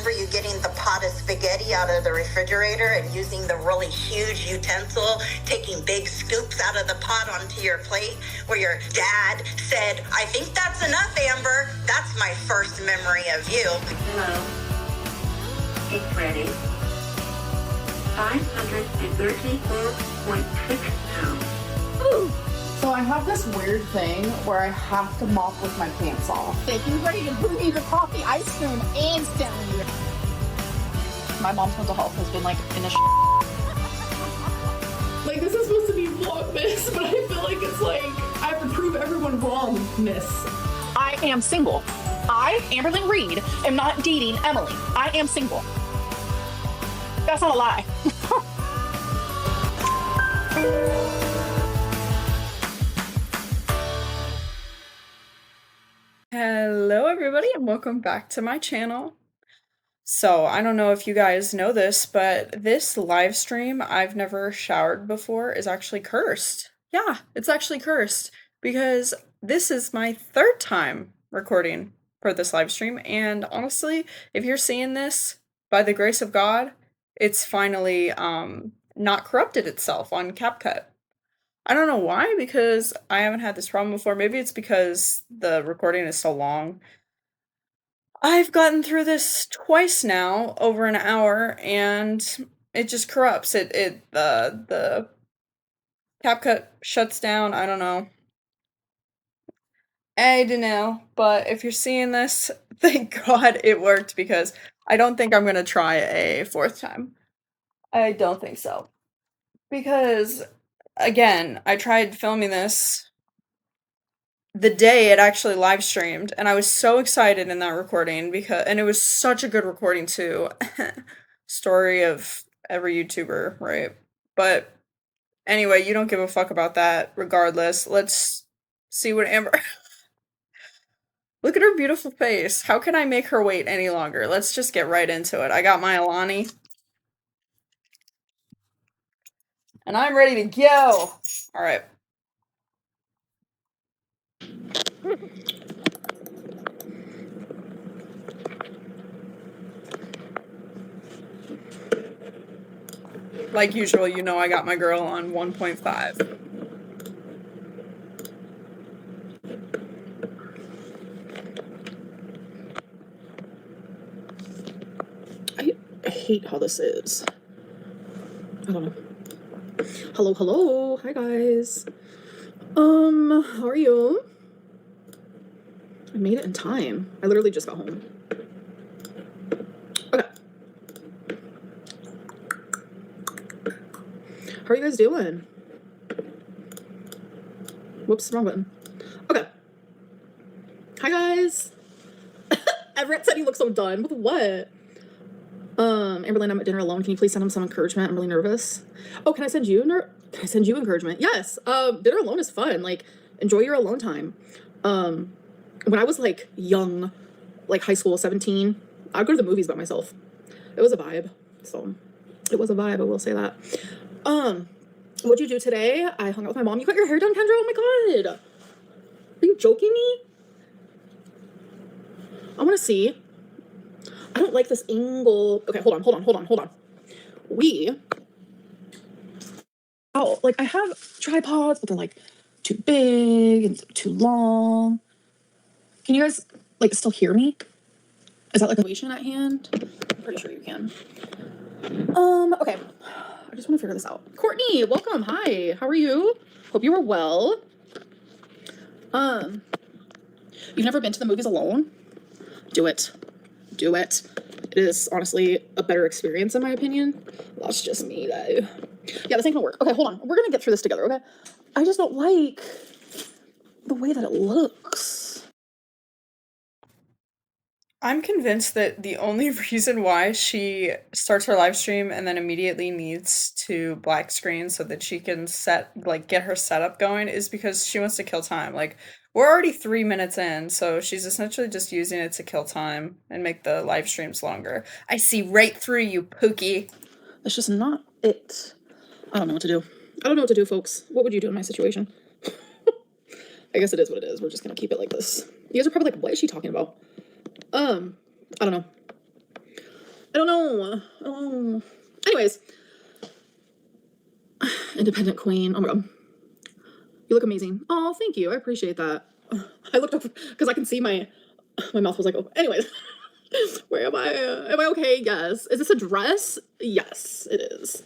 remember you getting the pot of spaghetti out of the refrigerator and using the really huge utensil, taking big scoops out of the pot onto your plate, where your dad said, "I think that's enough, Amber." That's my first memory of you. Hello. It's ready. 534.6 pounds. Ooh. So I have this weird thing where I have to mop with my pants off. If you're ready to bring me the coffee ice cream instantly. My mom's mental health has been like in a Like, this is supposed to be Vlogmas, but I feel like it's like I have to prove everyone wrong, miss. I am single. I, Amberlynn Reed, am not dating Emily. I am single. That's not a lie. Hello everybody and welcome back to my channel. So I don't know if you guys know this, but this live stream, I've never showered before, is actually cursed. Yeah, it's actually cursed because this is my third time recording for this live stream, and honestly, if you're seeing this, by the grace of God, it's finally not corrupted itself on CapCut. I don't know why, because I haven't had this problem before. Maybe it's because the recording is so long. I've gotten through this twice now, over an hour, and it just corrupts. The CapCut shuts down. I don't know. I don't know, but if you're seeing this, thank God it worked, because I don't think I'm gonna try a fourth time. I don't think so. Because again, I tried filming this the day it actually live streamed, and I was so excited in that recording and it was such a good recording too. Story of every YouTuber, right? But anyway, you don't give a fuck about that regardless. Let's see what Amber... Look at her beautiful face. How can I make her wait any longer? Let's just get right into it. I got my Alani. And I'm ready to go. All right. Like usual, you know I got my girl on 1.5. I hate how this is. I don't know. Hello. Hi, guys. How are you? I made it in time. I literally just got home. Okay. How are you guys doing? Whoops, wrong button. Okay. Hi, guys. Everett said he looked so done. With what? Amberlynn, I'm at dinner alone. Can you please send him some encouragement? I'm really nervous. Oh, can I send you encouragement? Yes. Dinner alone is fun. Like, enjoy your alone time. When I was like young, like high school, 17, I'd go to the movies by myself. It was a vibe. So it was a vibe, I will say that. What'd you do today? I hung out with my mom. You got your hair done, Kendra? Oh my God. Are you joking me? I want to see. I don't like this angle. Okay, hold on. Oh, like I have tripods, but they're like too big and too long. Can you guys like still hear me? Is that like a situation at hand? I'm pretty sure you can. Okay. I just want to figure this out. Courtney, welcome. Hi. How are you? Hope you are well. You've never been to the movies alone? Do it. It is honestly a better experience in my opinion. That's just me though. Yeah, this ain't gonna work. Okay, hold on. We're gonna get through this together, okay? I just don't like the way that it looks. I'm convinced that the only reason why she starts her live stream and then immediately needs to black screen so that she can get her setup going is because she wants to kill time. Like, we're already 3 minutes in, so she's essentially just using it to kill time and make the live streams longer. I see right through you, Pookie. That's just not it. I don't know what to do. I don't know what to do, folks. What would you do in my situation? I guess it is what it is. We're just gonna keep it like this. You guys are probably like, what is she talking about? I don't know. I don't know. Oh. Anyways. Independent queen. Oh my god. You look amazing. Oh, thank you. I appreciate that. I looked up because I can see my mouth was like open. Anyways. Where am I? Am I okay? Yes. Is this a dress? Yes, it is.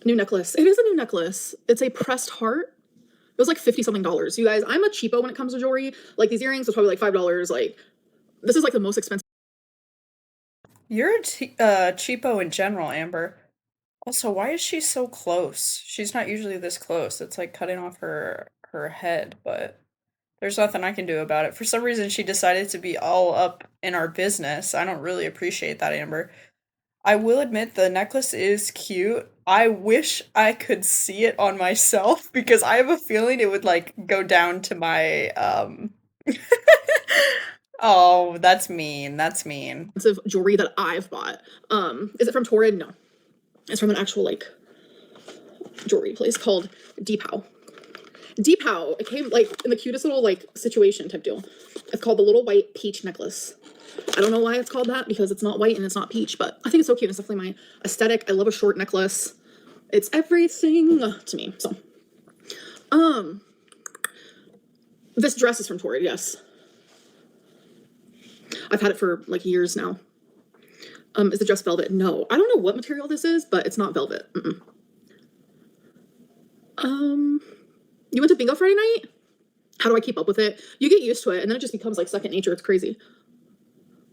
New necklace. It is a new necklace. It's a pressed heart. It was like 50 something dollars. You guys, I'm a cheapo when it comes to jewelry. Like these earrings was probably like $5. Like this is like the most expensive. You're a cheapo in general, Amber. Also, why is she so close? She's not usually this close. It's like cutting off her head, but there's nothing I can do about it. For some reason, she decided to be all up in our business. I don't really appreciate that, Amber. I will admit the necklace is cute. I wish I could see it on myself because I have a feeling it would like go down to my Oh, that's mean. That's mean. Jewelry that I've bought. Is it from Torrid? No. It's from an actual like jewelry place called Deepow. Deepow. It came like in the cutest little like situation type deal. It's called the Little White Peach Necklace. I don't know why it's called that because it's not white and it's not peach, but I think it's so cute. It's definitely my aesthetic. I love a short necklace. It's everything to me. So, this dress is from Torrid, yes. I've had it for like years now. Is the dress velvet? No. I don't know what material this is, but it's not velvet. You went to bingo Friday night? How do I keep up with it? You get used to it and then it just becomes like second nature. It's crazy.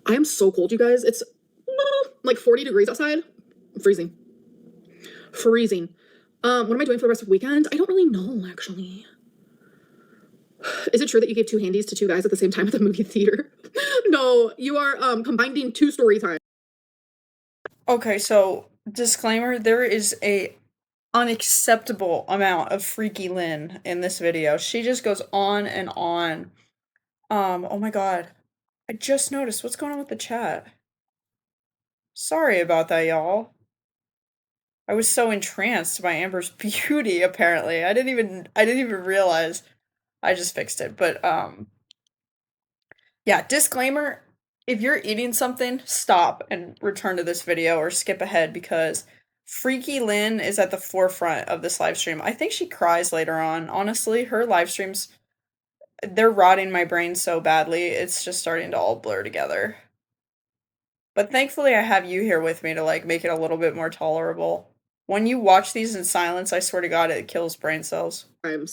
I am so cold, you guys. It's like 40 degrees outside. I'm freezing. Freezing. What am I doing for the rest of the weekend? I don't really know, actually. Is it true that you gave 2 handies to 2 guys at the same time at the movie theater? No, you are combining 2 story times. Okay, so disclaimer, there is a unacceptable amount of Freaky Lynn in this video. She just goes on and on. Oh my god. I just noticed what's going on with the chat. Sorry about that, y'all. I was so entranced by Amber's beauty, apparently. I didn't even realize. I just fixed it. But yeah, disclaimer, if you're eating something, stop and return to this video or skip ahead because Freaky Lynn is at the forefront of this live stream. I think she cries later on. Honestly, her live streams, they're rotting my brain so badly. It's just starting to all blur together. But thankfully I have you here with me to like make it a little bit more tolerable. When you watch these in silence, I swear to God, it kills brain cells.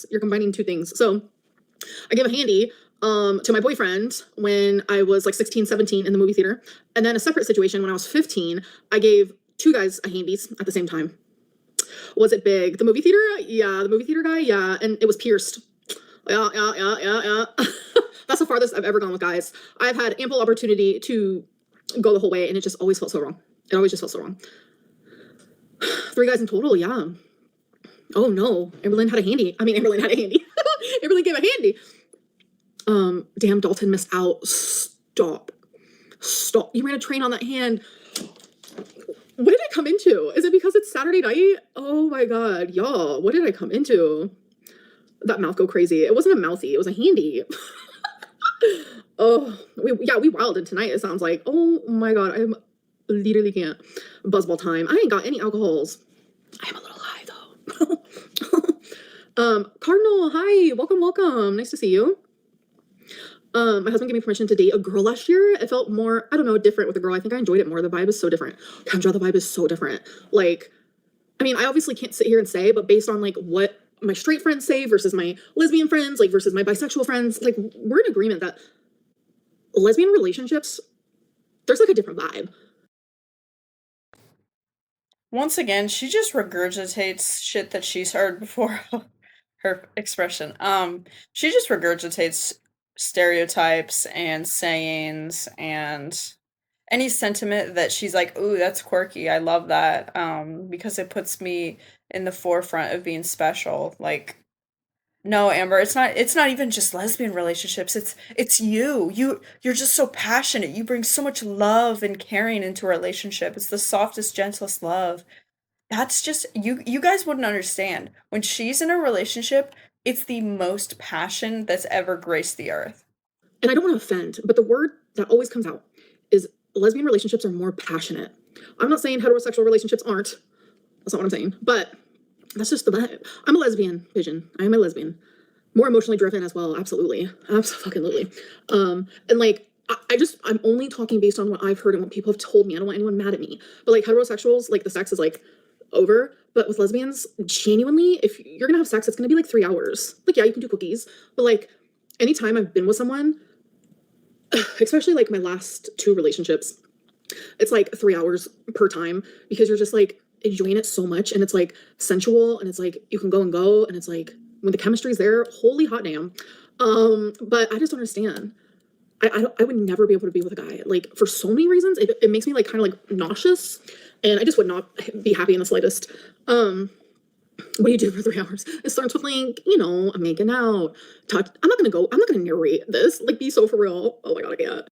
You're combining 2 things. So I gave a handy to my boyfriend when I was like 16, 17 in the movie theater. And then a separate situation when I was 15, I gave 2 guys a handies at the same time. Was it big? The movie theater? Yeah, the movie theater guy? Yeah, and it was pierced. Yeah. That's the farthest I've ever gone with guys. I've had ample opportunity to go the whole way and it just always felt so wrong. It always just felt so wrong. 3 guys in total, yeah. Oh no, Amberlynn had a handy. Amberlynn had a handy. Amberlynn gave a handy. Damn, Dalton missed out. Stop. You ran a train on that hand. What did I come into? Is it because it's Saturday night? Oh my god, y'all, what did I come into? That mouth go crazy. It wasn't a mouthy, it was a handy. Oh, we wilded tonight, it sounds like. Oh my god, I literally can't. Buzzball time. I ain't got any alcohols. I am a little high though. Cardinal, hi, welcome. Nice to see you. My husband gave me permission to date a girl last year. It felt more, I don't know, different with a girl. I think I enjoyed it more. The vibe is so different. Kendra, the vibe is so different. Like, I obviously can't sit here and say, but based on like what my straight friends say versus my lesbian friends, like versus my bisexual friends, like we're in agreement that lesbian relationships, there's like a different vibe. Once again, she just regurgitates shit that she's heard before. Her expression. She just regurgitates stereotypes and sayings and any sentiment that she's like, ooh, that's quirky. I love that. Because it puts me in the forefront of being special. Like, no, Amber, it's not even just lesbian relationships. It's you. You're just so passionate. You bring so much love and caring into a relationship. It's the softest, gentlest love. That's just you guys wouldn't understand. When she's in a relationship, it's the most passion that's ever graced the earth. And I don't want to offend, but the word that always comes out is lesbian relationships are more passionate. I'm not saying heterosexual relationships aren't. That's not what I'm saying. But that's just the vibe. I'm a lesbian, Vision. I am a lesbian. More emotionally driven as well. Absolutely. Absolutely. And like, I'm only talking based on what I've heard and what people have told me. I don't want anyone mad at me. But like heterosexuals, like the sex is like over. But with lesbians, genuinely, if you're gonna have sex, it's gonna be like 3 hours. Like, yeah, you can do cookies. But like, anytime I've been with someone, especially like my last 2 relationships, it's like 3 hours per time because you're just like enjoying it so much and it's like sensual and it's like you can go and go and it's like when the chemistry's there, holy hot damn. But I just don't understand. I would never be able to be with a guy like for so many reasons. It makes me like kind of like nauseous and I just would not be happy in the slightest. What do you do for 3 hours? It starts with like, you know, I'm making out, touch. I'm not gonna narrate this. Like, be so for real. Oh my god, I can't.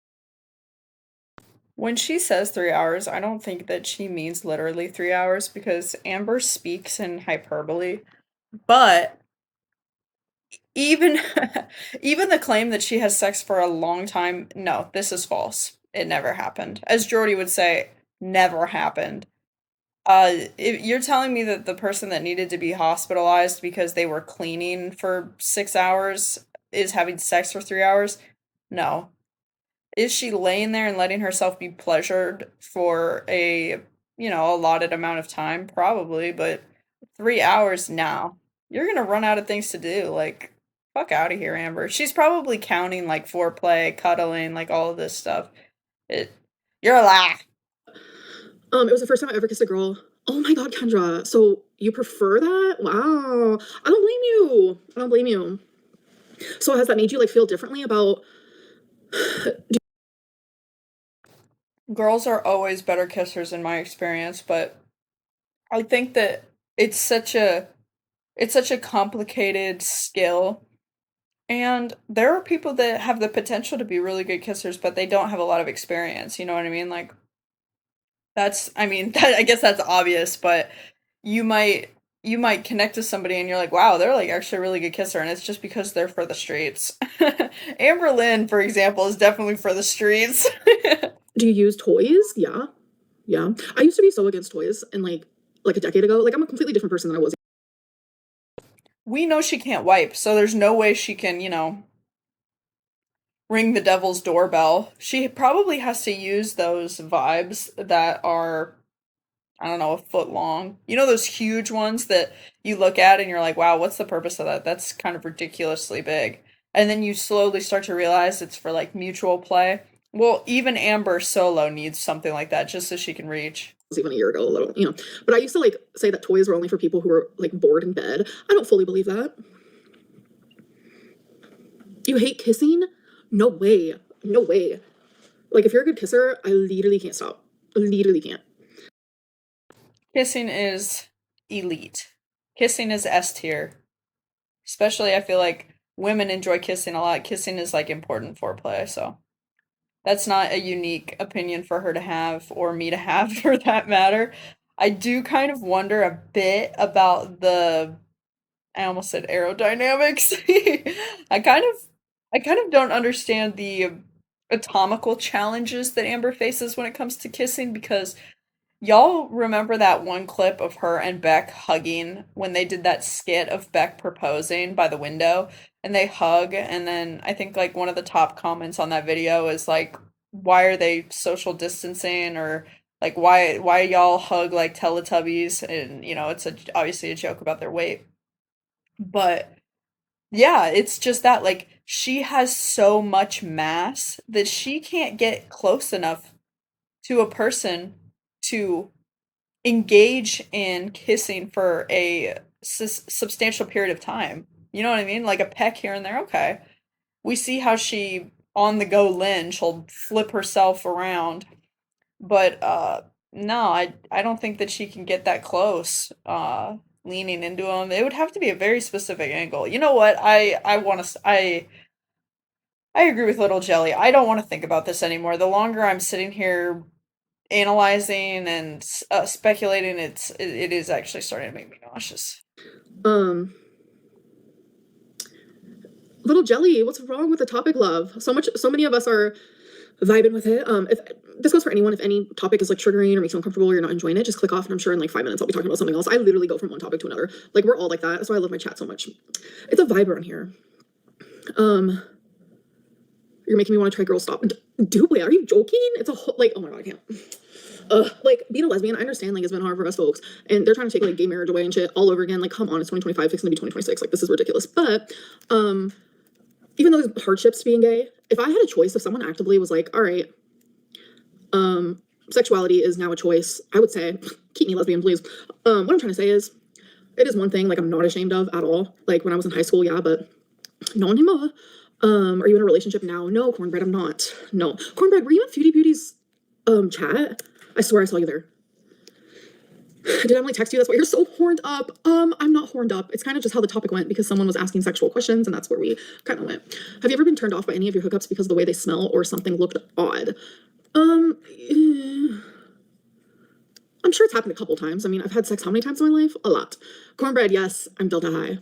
When she says 3 hours, I don't think that she means literally 3 hours because Amber speaks in hyperbole. But even even the claim that she has sex for a long time, no, this is false. It never happened. As Jordy would say, never happened. If you're telling me that the person that needed to be hospitalized because they were cleaning for 6 hours is having sex for 3 hours, no. Is she laying there and letting herself be pleasured for a, you know, allotted amount of time? Probably, but 3 hours now. You're gonna run out of things to do. Like, fuck out of here, Amber. She's probably counting like foreplay, cuddling, like all of this stuff. It, you're a lie. It was the first time I ever kissed a girl. Oh my god, Kendra. So you prefer that? Wow. I don't blame you. I don't blame you. So has that made you like feel differently about Girls are always better kissers in my experience, but I think that it's such a complicated skill. And there are people that have the potential to be really good kissers, but they don't have a lot of experience, you know what I mean? Like that's I mean, that I guess that's obvious, but you might connect to somebody and you're like, "Wow, they're like actually a really good kisser," and it's just because they're for the streets. Amberlynn, for example, is definitely for the streets. do you use toys? Yeah. Yeah. I used to be so against toys and like a decade ago. Like I'm a completely different person than I was. We know she can't wipe, so there's no way she can, you know, ring the devil's doorbell. She probably has to use those vibes that are, I don't know, a foot long. You know those huge ones that you look at and you're like, wow, what's the purpose of that? That's kind of ridiculously big. And then you slowly start to realize it's for like mutual play. Well, even Amber solo needs something like that just so she can reach. Even a year ago, a little, you know. But I used to like say that toys were only for people who were like bored in bed. I don't fully believe that. You hate kissing? No way. No way. Like if you're a good kisser, I literally can't stop. Literally can't. Kissing is elite. Kissing is S tier. Especially, I feel like women enjoy kissing a lot. Kissing is like important foreplay, so that's not a unique opinion for her to have or me to have for that matter. I do kind of wonder a bit about I almost said aerodynamics. I kind of don't understand the atomical challenges that Amber faces when it comes to kissing because y'all remember that one clip of her and Beck hugging when they did that skit of Beck proposing by the window and they hug and then I think like one of the top comments on that video is like why are they social distancing or like why y'all hug like Teletubbies and you know it's obviously a joke about their weight. But yeah, it's just that like she has so much mass that she can't get close enough to a person to engage in kissing for a substantial period of time. You know what I mean? Like a peck here and there. Okay. We see how she on the go Lynn, she'll flip herself around. But no, I don't think that she can get that close leaning into him. It would have to be a very specific angle. You know what? I want to I agree with Little Jelly. I don't want to think about this anymore. The longer I'm sitting here analyzing and speculating, it is actually starting to make me nauseous. Little Jelly, what's wrong with the topic, love? So many of us are vibing with it. If this goes for anyone, if any topic is like triggering or makes you uncomfortable or you're not enjoying it, just click off, and I'm sure in like 5 minutes I'll be talking about something else. I literally go from one topic to another. Like, we're all like that. That's why I love my chat so much. It's a vibe around here. You're making me want to try Girl Stop. Do wait, are you joking? It's a whole, like, oh my god, I can't. Like, being a lesbian, I understand, like, it's been hard for us folks, and they're trying to take like gay marriage away and shit all over again. Like, come on, it's 2025, fixing to be 2026. Like, this is ridiculous. But even though there's hardships to being gay, if I had a choice, if someone actively was like, all right, sexuality is now a choice, I would say, keep me lesbian, please. What I'm trying to say is, it is one thing like I'm not ashamed of at all. Like, when I was in high school, yeah, but no anymore. Are you in a relationship now? No, Cornbread, I'm not. No. Cornbread, were you in Foodie Beauty's chat? I swear I saw you there. Did Emily text you? That's why you're so horned up. I'm not horned up. It's kind of just how the topic went because someone was asking sexual questions and that's where we kind of went. Have you ever been turned off by any of your hookups because of the way they smell or something looked odd? I'm sure it's happened a couple times. I mean, I've had sex how many times in my life? A lot. Cornbread, yes, I'm Delta High.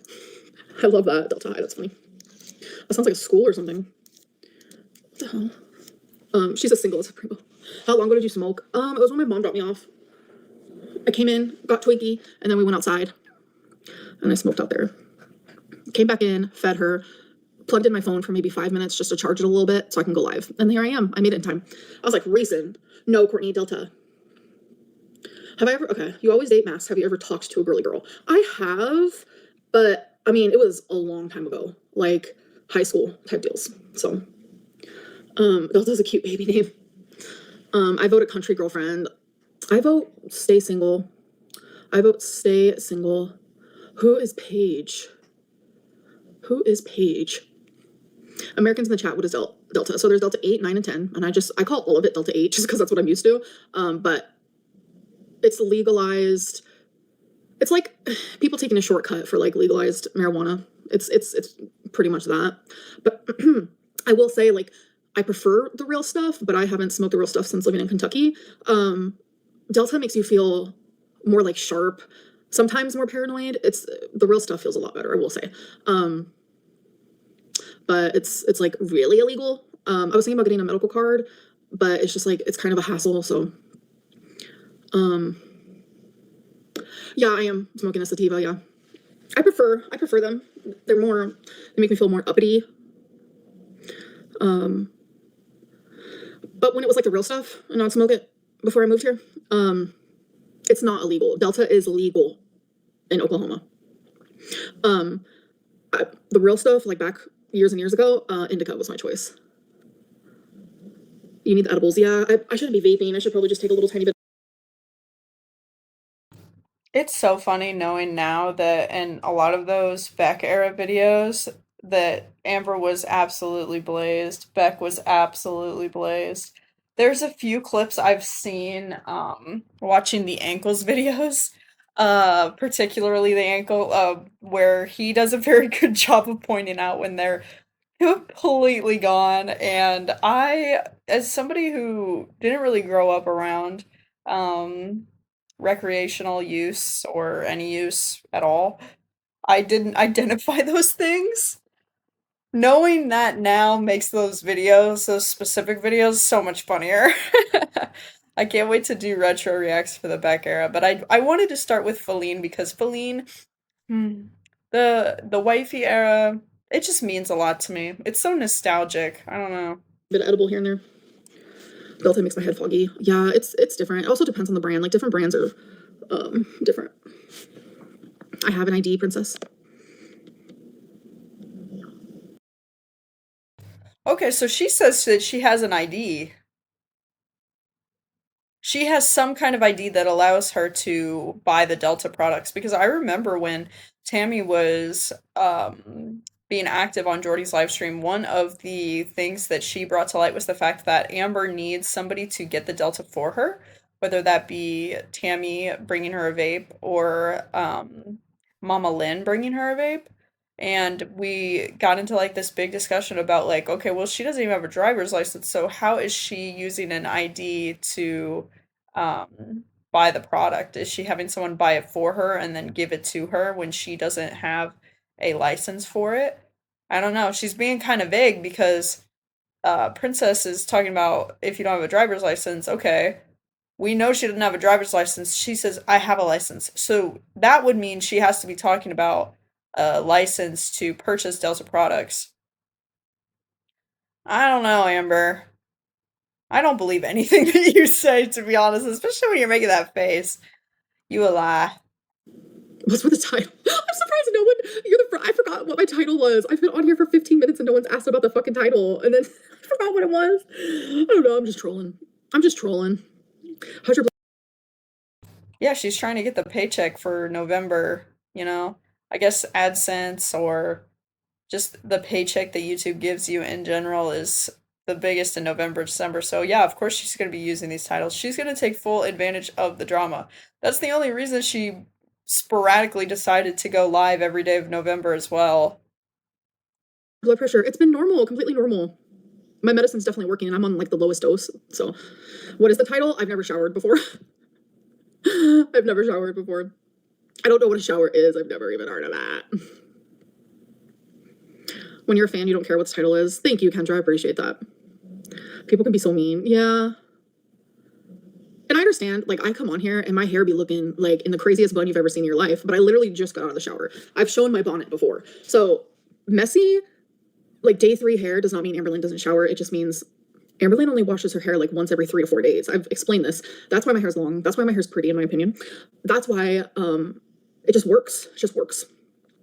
I love that, Delta High, that's funny. That sounds like a school or something. What the hell? She's a single as a primo. How long ago did you smoke? It was when my mom dropped me off. I came in, got Twinkie, and then we went outside. And I smoked out there. Came back in, fed her, plugged in my phone for maybe 5 minutes just to charge it a little bit so I can go live. And here I am. I made it in time. I was like, racing. No, Courtney, Delta. Have I ever, okay, you always date masks. Have you ever talked to a girly girl? I have, but I mean, it was a long time ago, like high school type deals. So, Delta's a cute baby name. I vote a country girlfriend. I vote stay single. I vote stay single. Who is Paige? Who is Paige? Americans in the chat, what is Delta? So there's Delta 8, 9, and 10. And I call all of it Delta 8 just because that's what I'm used to. But it's legalized. It's like people taking a shortcut for like legalized marijuana. It's pretty much that. But I will say, like, I prefer the real stuff, but I haven't smoked the real stuff since living in Kentucky. Delta makes you feel more like sharp, sometimes more paranoid. It's the real stuff feels a lot better, I will say. But it's like really illegal. I was thinking about getting a medical card, but it's just like it's kind of a hassle. So, yeah, I am smoking a sativa. Yeah, I prefer them. They make me feel more uppity. But when it was like the real stuff and I'd smoke it before I moved here, it's not illegal. Delta is legal in Oklahoma. The real stuff, like back years and years ago, indica was my choice. You need the edibles. Yeah, I shouldn't be vaping. I should probably just take a little tiny bit. It's so funny knowing now that in a lot of those Beck era videos that Amber was absolutely blazed, Beck was absolutely blazed. There's a few clips I've seen watching the ankles videos, particularly the ankle where he does a very good job of pointing out when they're completely gone. And I, as somebody who didn't really grow up around recreational use or any use at all, I didn't identify those things. Knowing that now makes those videos, those specific videos, so much funnier. I can't wait to do retro reacts for the Beck era, but I wanted to start with Feline because Feline, the wifey era, it just means a lot to me. It's so nostalgic. I don't know. Bit of edible here and there. Delta makes my head foggy. Yeah, it's different. It also depends on the brand. Like, different brands are different. I have an ID, princess. Okay, so she says that she has an ID. She has some kind of ID that allows her to buy the Delta products because I remember when Tammy was being active on Jordy's live stream, one of the things that she brought to light was the fact that Amber needs somebody to get the Delta for her, whether that be Tammy bringing her a vape or Mama Lynn bringing her a vape. And we got into like this big discussion about like, okay, well, she doesn't even have a driver's license, so how is she using an ID to buy the product? Is she having someone buy it for her and then give it to her when she doesn't have a license for it? I don't know. She's being kind of vague because Princess is talking about if you don't have a driver's license, okay. We know she doesn't have a driver's license. She says, I have a license. So that would mean she has to be talking about a license to purchase Delta products. I don't know, Amber. I don't believe anything that you say, to be honest, especially when you're making that face. You a lie. What's with the title? I'm surprised no one. I forgot what my title was. I've been on here for 15 minutes and no one's asked about the fucking title. And then I forgot what it was. I don't know. I'm just trolling. How's your. Yeah, she's trying to get the paycheck for November, you know? I guess AdSense or just the paycheck that YouTube gives you in general is the biggest in November, December. So yeah, of course she's going to be using these titles. She's going to take full advantage of the drama. That's the only reason she sporadically decided to go live every day of November as well. Blood pressure. It's been normal, completely normal. My medicine's definitely working and I'm on like the lowest dose. So what is the title? I've never showered before. I don't know what a shower is. I've never even heard of that. When you're a fan, you don't care what the title is. Thank you, Kendra. I appreciate that. People can be so mean. Yeah. And I understand, like, I come on here and my hair be looking like in the craziest bun you've ever seen in your life, but I literally just got out of the shower. I've shown my bonnet before. So messy, like day 3 hair does not mean Amberlynn doesn't shower. It just means Amberlynn only washes her hair like once every 3 to 4 days. I've explained this. That's why my hair's long. That's why my hair's pretty, in my opinion. That's why it just works. It just works.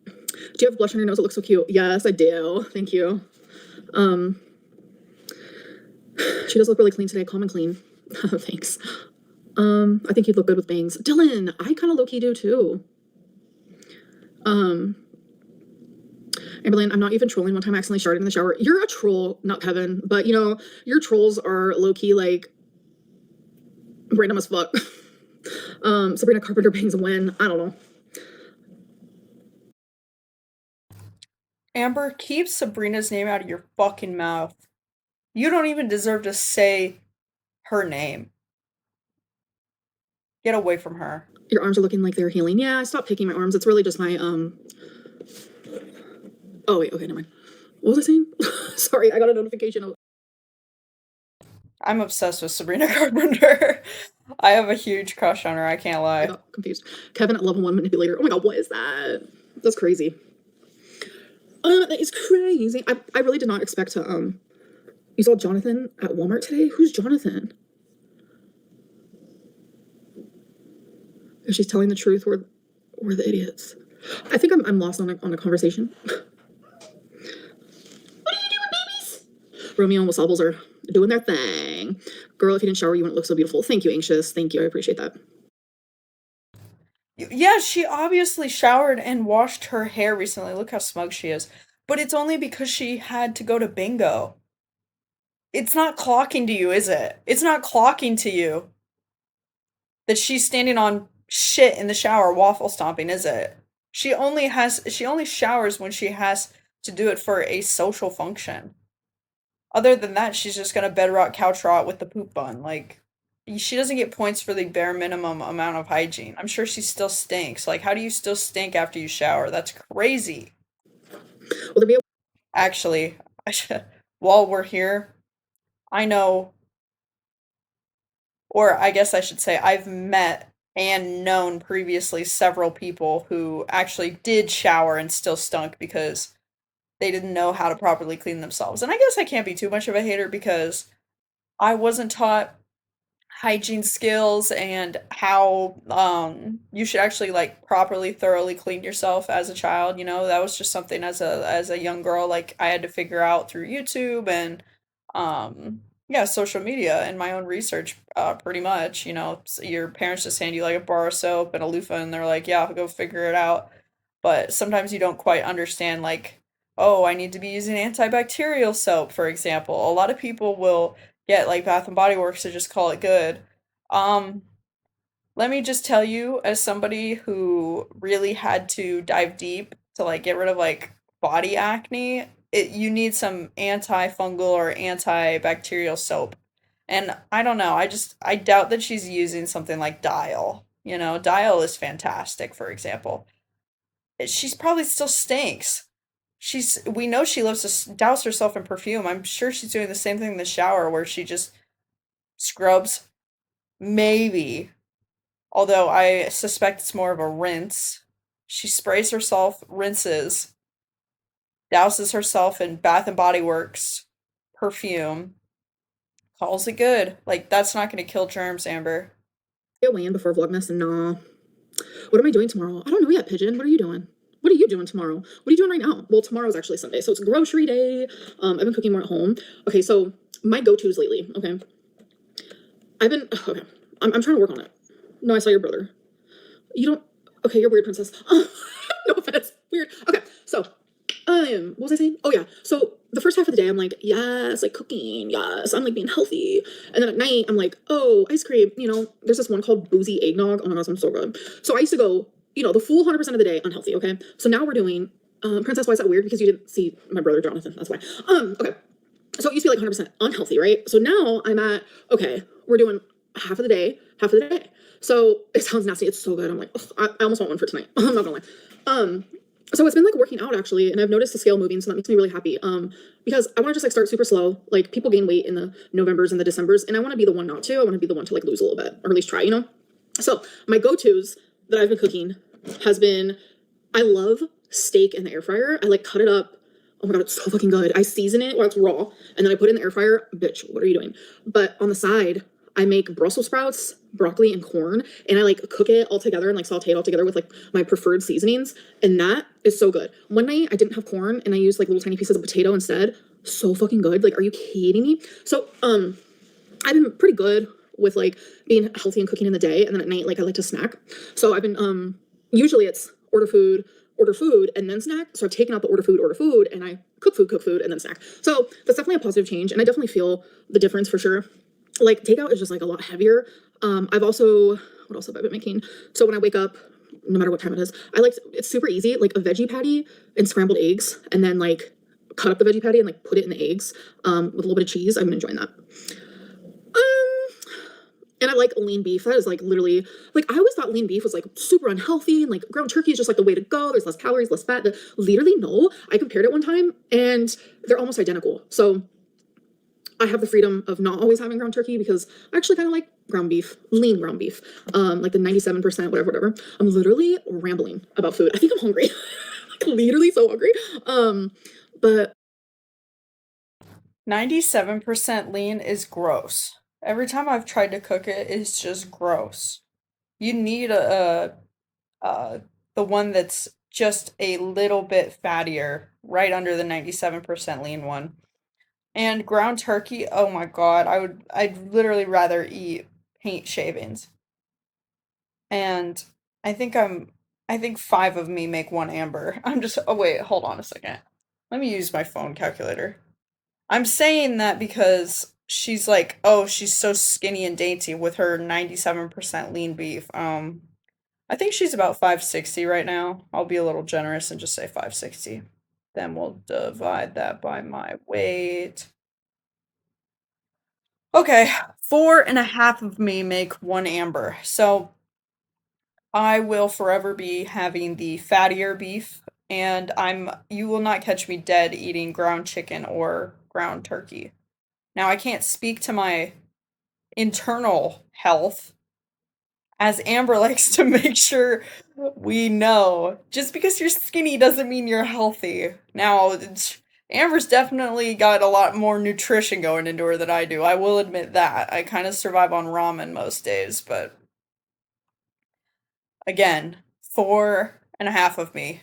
Do you have blush on your nose? It looks so cute. Yes, I do. Thank you. She does look really clean today. Calm and clean. Thanks. I think you'd look good with bangs. Dylan, I kind of low-key do too. Amberlynn, I'm not even trolling. One time I accidentally sharted in the shower. You're a troll, not Kevin, but you know, your trolls are low-key like random as fuck. Sabrina Carpenter bangs when? I don't know. Amber, keep Sabrina's name out of your fucking mouth. You don't even deserve to say her name. Get away from her. Your arms are looking like they're healing. Yeah, I stopped picking my arms. It's really just my, Oh, wait, okay, never mind. What was I saying? Sorry, I got a notification. I'm obsessed with Sabrina Carpenter. I have a huge crush on her, I can't lie. I got confused. Kevin at level 1 manipulator. Oh my god, what is that? That's crazy. That is crazy. I really did not expect to, you saw Jonathan at Walmart today? Who's Jonathan? If she's telling the truth, we're the idiots. I think I'm lost on a conversation. What are you doing, babies? Romeo and Wasables are doing their thing. Girl, if you didn't shower, you wouldn't look so beautiful. Thank you, Anxious. Thank you. I appreciate that. Yeah, she obviously showered and washed her hair recently. Look how smug she is. But it's only because she had to go to bingo. It's not clocking to you, is it? It's not clocking to you that she's standing on shit in the shower waffle stomping, is it? She only showers when she has to do it for a social function. Other than that, she's just gonna bedrock couch rot with the poop bun. Like, she doesn't get points for the bare minimum amount of hygiene. I'm sure she still stinks. Like, how do you still stink after you shower? That's crazy. Will there be a Actually, while we're here, I know, or I guess I should say, I've met and known previously several people who actually did shower and still stunk because they didn't know how to properly clean themselves. And I guess I can't be too much of a hater because I wasn't taught hygiene skills and how you should actually like properly thoroughly clean yourself as a child. You know, that was just something as a young girl like I had to figure out through YouTube and yeah, social media and my own research, pretty much. You know, your parents just hand you like a bar of soap and a loofah and they're like, yeah, go figure it out. But sometimes you don't quite understand, like, oh, I need to be using antibacterial soap, for example. A lot of people will get like Bath and Body Works to just call it good. Um, Let me just tell you, as somebody who really had to dive deep to like get rid of like body acne, you need some antifungal or antibacterial soap. And I don't know, I doubt that she's using something like Dial. You know, Dial is fantastic, for example. She's probably still stinks. we know she loves to douse herself in perfume. I'm sure she's doing the same thing in the shower where she just scrubs. Maybe. Although I suspect it's more of a rinse. She sprays herself, rinses, douses herself in Bath and Body Works perfume, calls it good. Like, that's not going to kill germs, Amber. Get weigh in before Vlogmas. Nah. What am I doing tomorrow? I don't know yet, Pigeon. What are you doing? What are you doing tomorrow? What are you doing right now? Well, tomorrow's actually Sunday, so it's grocery day. I've been cooking more at home. Okay, so my go-tos lately, okay? Okay, I'm trying to work on it. No, I saw your brother. You don't, okay, you're weird, princess. No offense, weird. Okay, so, what was I saying? Oh yeah, so the first half of the day, I'm like, yes, like cooking, yes, I'm like being healthy. And then at night, I'm like, oh, ice cream, you know, there's this one called Boozy Eggnog. Oh my gosh, I'm so good. So I used to go, you know, the full 100% of the day unhealthy, okay? So now we're doing, princess, why is that weird? Because you didn't see my brother Jonathan, that's why. Okay, so it used to be like 100% unhealthy, right? So now I'm at, okay, we're doing half of the day, half of the day. So it sounds nasty. It's so good. I'm like, ugh, I almost want one for tonight. I'm not gonna lie. So it's been like working out actually, and I've noticed the scale moving, so that makes me really happy. Because I want to just like start super slow. Like people gain weight in the Novembers and the Decembers, and I want to be the one not to. I want to be the one to like lose a little bit, or at least try, you know? So my go-tos that I've been cooking has been, I love steak in the air fryer. I like cut it up. Oh my God, it's so fucking good. I season it while it's raw, and then I put it in the air fryer. Bitch, what are you doing? But on the side, I make Brussels sprouts, broccoli, and corn, and I like cook it all together and like saute it all together with like my preferred seasonings, and that is so good. One night I didn't have corn and I used like little tiny pieces of potato instead. So fucking good. Like, are you kidding me? So, I've been pretty good with like being healthy and cooking in the day, and then at night, like I like to snack. So I've been, usually it's order food, and then snack. So I've taken out the order food, and I cook food, and then snack. So that's definitely a positive change, and I definitely feel the difference for sure. Like takeout is just like a lot heavier. I've also, what else have I been making? So when I wake up, no matter what time it is, it's super easy, like a veggie patty and scrambled eggs, and then like cut up the veggie patty and like put it in the eggs, with a little bit of cheese. I've been enjoying that. And I like lean beef. That is like literally, like I always thought lean beef was like super unhealthy, and like ground turkey is just like the way to go. There's less calories, less fat. Literally, no. I compared it one time and they're almost identical. So I have the freedom of not always having ground turkey because I actually kind of like ground beef, lean ground beef, like the 97%, whatever. I'm literally rambling about food. I think I'm hungry, like literally so hungry. But 97% lean is gross. Every time I've tried to cook it, it's just gross. You need the one that's just a little bit fattier, right under the 97% lean one. And ground turkey, oh my God, I'd literally rather eat paint shavings. And I think 5 of me make 1 Amber. Oh wait, hold on a second. Let me use my phone calculator. I'm saying that because she's like, oh, she's so skinny and dainty with her 97% lean beef. I think she's about 560 right now. I'll be a little generous and just say 560. Then we'll divide that by my weight. Okay, 4.5 of me make 1 Amber. So I will forever be having the fattier beef, and you will not catch me dead eating ground chicken or ground turkey. Now, I can't speak to my internal health, as Amber likes to make sure we know. Just because you're skinny doesn't mean you're healthy. Now, Amber's definitely got a lot more nutrition going into her than I do. I will admit that. I kind of survive on ramen most days, but again, 4.5 of me.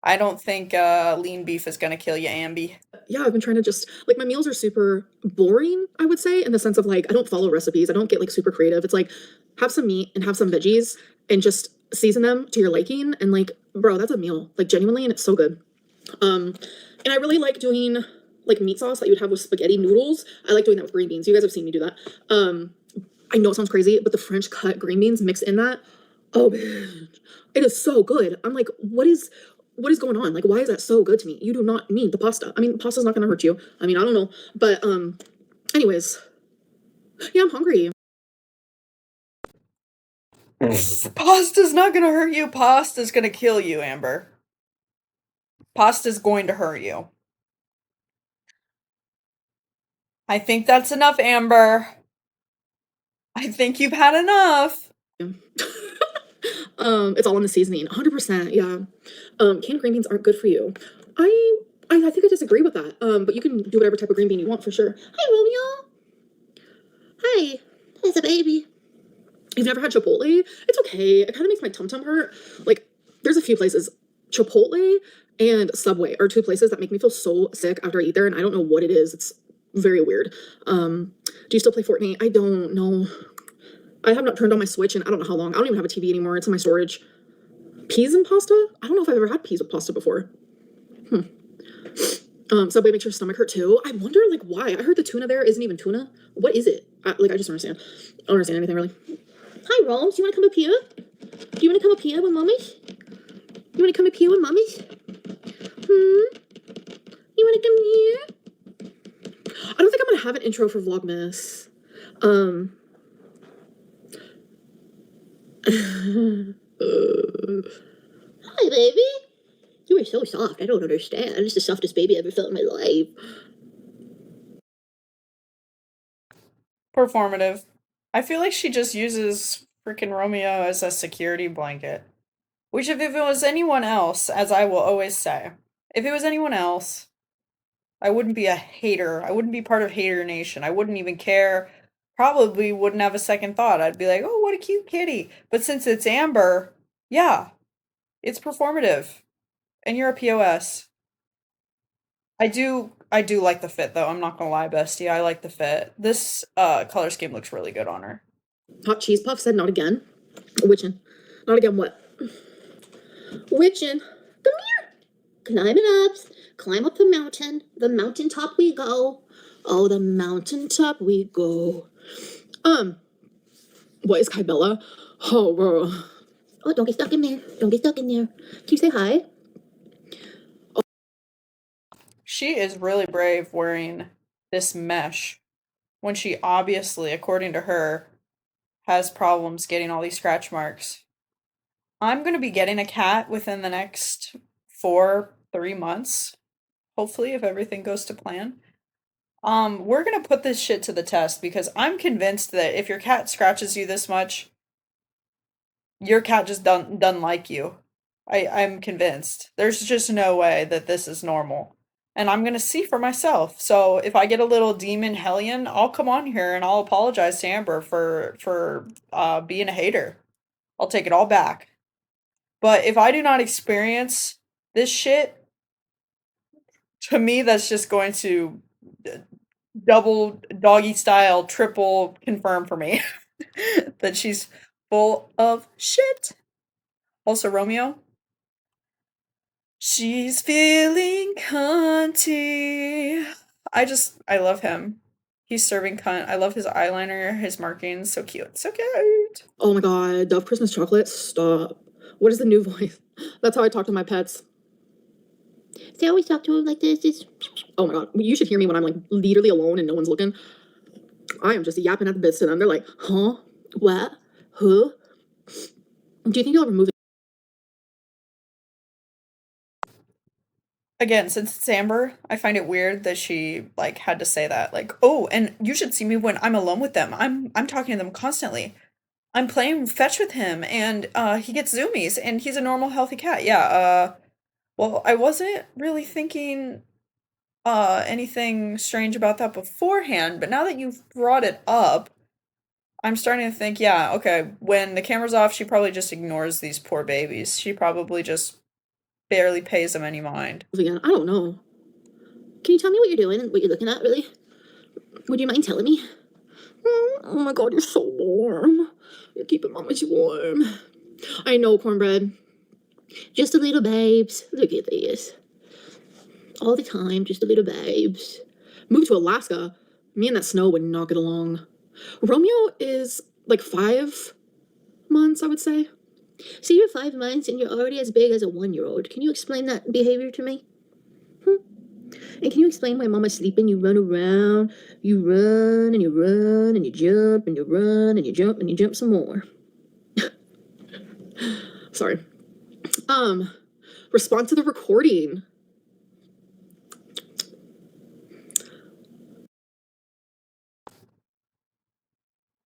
I don't think lean beef is gonna kill you, Amby. yeah, I've been trying to just, like, my meals are super boring, I would say, in the sense of, like, I don't follow recipes. I don't get, like, super creative. It's like, have some meat and have some veggies and just season them to your liking. And, like, bro, that's a meal, like, genuinely, and it's so good. And I really like doing, like, meat sauce that you would have with spaghetti noodles. I like doing that with green beans. You guys have seen me do that. I know it sounds crazy, but the French cut green beans mixed in that, oh, bitch, it is so good. I'm like, what is going on? Like, why is that so good to me? You do not need the pasta. I mean, pasta's not gonna hurt you. I mean, I don't know. But anyways, yeah, I'm hungry. Pasta's not gonna hurt you. Pasta's gonna kill you, Amber. Pasta's going to hurt you. I think that's enough, Amber. I think you've had enough. It's all in the seasoning. 100%, yeah. Canned green beans aren't good for you. I think I disagree with that. But you can do whatever type of green bean you want for sure. Hi, Romeo. Hi. It's a baby. You've never had Chipotle? It's okay. It kind of makes my tum-tum hurt. Like, there's a few places. Chipotle and Subway are two places that make me feel so sick after I eat there, and I don't know what it is. It's very weird. Do you still play Fortnite? I don't know. I have not turned on my Switch in I don't know how long. I don't even have a TV anymore. It's in my storage. Peas and pasta? I don't know if I've ever had peas with pasta before. Subway makes your stomach hurt too. I wonder, like, why? I heard the tuna there isn't even tuna. What is it? I just don't understand. I don't understand anything, really. Hi, Roms. You want to come up here? Do you want to come up here with mommy? You want to come up here with mommy? You want to come here? I don't think I'm going to have an intro for Vlogmas. Hi, baby. You are so soft. I don't understand. It's the softest baby I ever felt in my life. Performative. I feel like she just uses freaking Romeo as a security blanket. Which, if it was anyone else, as I will always say, if it was anyone else, I wouldn't be a hater. I wouldn't be part of Hater Nation. I wouldn't even care. Probably wouldn't have a second thought. I'd be like, oh, what a cute kitty. But since it's Amber, yeah, it's performative. And you're a POS. I do like the fit, though. I'm not gonna lie, bestie. I like the fit. This color scheme looks really good on her. Hot cheese puff said not again. Witchin'. Not again what? Witchin'. Come here. Climbing up. Climb up the mountain. The mountaintop we go. Oh, the mountaintop we go. What is Kybella? Oh, bro. Oh, don't get stuck in there. Don't get stuck in there. Can you say hi? She is really brave wearing this mesh when she obviously, according to her, has problems getting all these scratch marks. I'm going to be getting a cat within the next 3 months, hopefully, if everything goes to plan. We're going to put this shit to the test because I'm convinced that if your cat scratches you this much, your cat just doesn't like you. I'm convinced. There's just no way that this is normal. And I'm going to see for myself. So if I get a little demon hellion, I'll come on here and I'll apologize to Amber for being a hater. I'll take it all back. But if I do not experience this shit, to me, that's just going to double doggy style, triple confirm for me that she's full of shit. Also, Romeo. She's feeling cunty. I love him. He's serving cunt. I love his eyeliner, his markings. So cute. So cute. Oh my god, Dove Christmas chocolate? Stop. What is the new voice? That's how I talk to my pets. They always talk to him like this. Oh my god, you should hear me when I'm like literally alone and no one's looking. I am just yapping at the bits to them. They're like, huh? What? Who? Do you think you'll ever move? Again, since it's Amber, I find it weird that she like had to say that. Like, oh, and you should see me when I'm alone with them. I'm talking to them constantly. I'm playing fetch with him, and he gets zoomies, and he's a normal, healthy cat. Yeah. Well, I wasn't really thinking anything strange about that beforehand, but now that you've brought it up, I'm starting to think, yeah, okay, when the camera's off, she probably just ignores these poor babies. She probably just barely pays them any mind. Again, I don't know. Can you tell me what you're doing and what you're looking at, really? Would you mind telling me? Oh my god, you're so warm. You're keeping mamas warm. I know, cornbread. Just a little babes. Look at this. All the time, just a little babes. Moved to Alaska. Me and that snow would not get along. Romeo is like 5 months, I would say. So you're 5 months and you're already as big as a 1-year-old. Can you explain that behavior to me? And can you explain why mama's sleeping? You run around, you run and you run and you jump and you run and you jump and you jump some more. Sorry. Respond to the recording.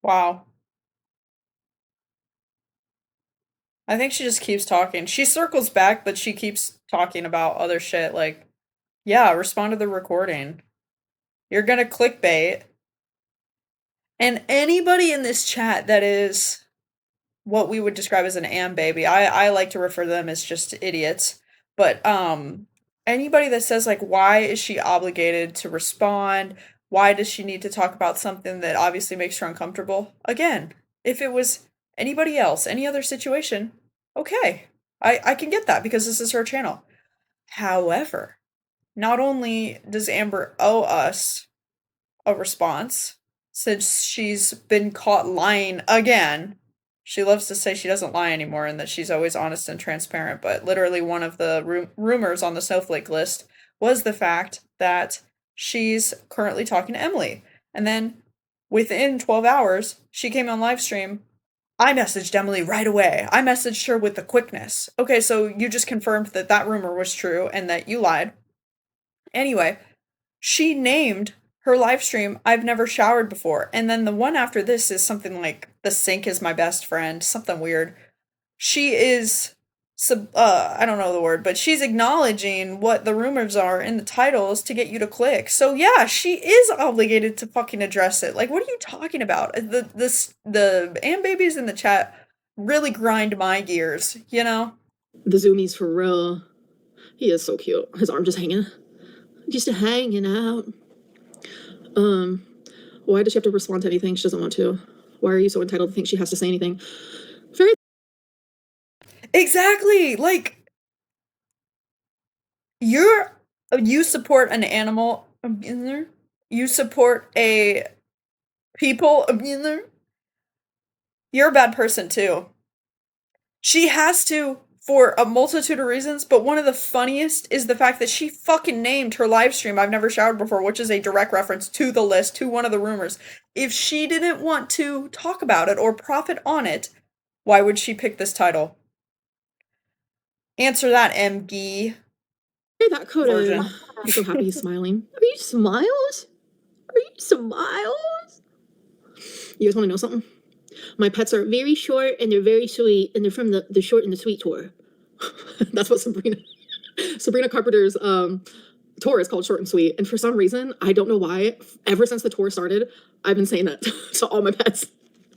Wow. I think she just keeps talking. She circles back, but she keeps talking about other shit. Like, yeah, respond to the recording. You're gonna clickbait. And anybody in this chat that is what we would describe as an am baby, I like to refer to them as just idiots. But anybody that says like, why is she obligated to respond? Why does she need to talk about something that obviously makes her uncomfortable? Again, if it was anybody else, any other situation, okay. I can get that because this is her channel. However, not only does Amber owe us a response, since she's been caught lying again. She loves to say she doesn't lie anymore and that she's always honest and transparent, but literally one of the rumors on the snowflake list was the fact that she's currently talking to Emily. And then within 12 hours, she came on live stream. I messaged Emily right away. I messaged her with the quickness. Okay, so you just confirmed that that rumor was true and that you lied. Anyway, she named her live stream I've never showered before. And then the one after this is something like the sink is my best friend, something weird. She is I don't know the word, but she's acknowledging what the rumors are in the titles to get you to click. So yeah, she is obligated to fucking address it. Like, what are you talking about? The am babies in the chat really grind my gears, you know? The zoomies for real. He is so cute. His arm just hanging. Just hanging out. Why does she have to respond to anything? She doesn't want to. Why are you so entitled to think she has to say anything? Very Exactly. Like, you support an animal abuser. You support a people abuser. You're a bad person too. She has to for a multitude of reasons, but one of the funniest is the fact that she fucking named her live stream I've never showered before, which is a direct reference to the list, to one of the rumors. If she didn't want to talk about it or profit on it, why would she pick this title? Answer that, MG. that could have. I'm so happy he's smiling. Are you smiles? Are you smiles? You guys want to know something? My pets are very short and they're very sweet, and they're from the short and the sweet tour. That's what Sabrina Carpenter's tour is called, Short and Sweet. And for some reason, I don't know why, ever since the tour started, I've been saying that to all my pets.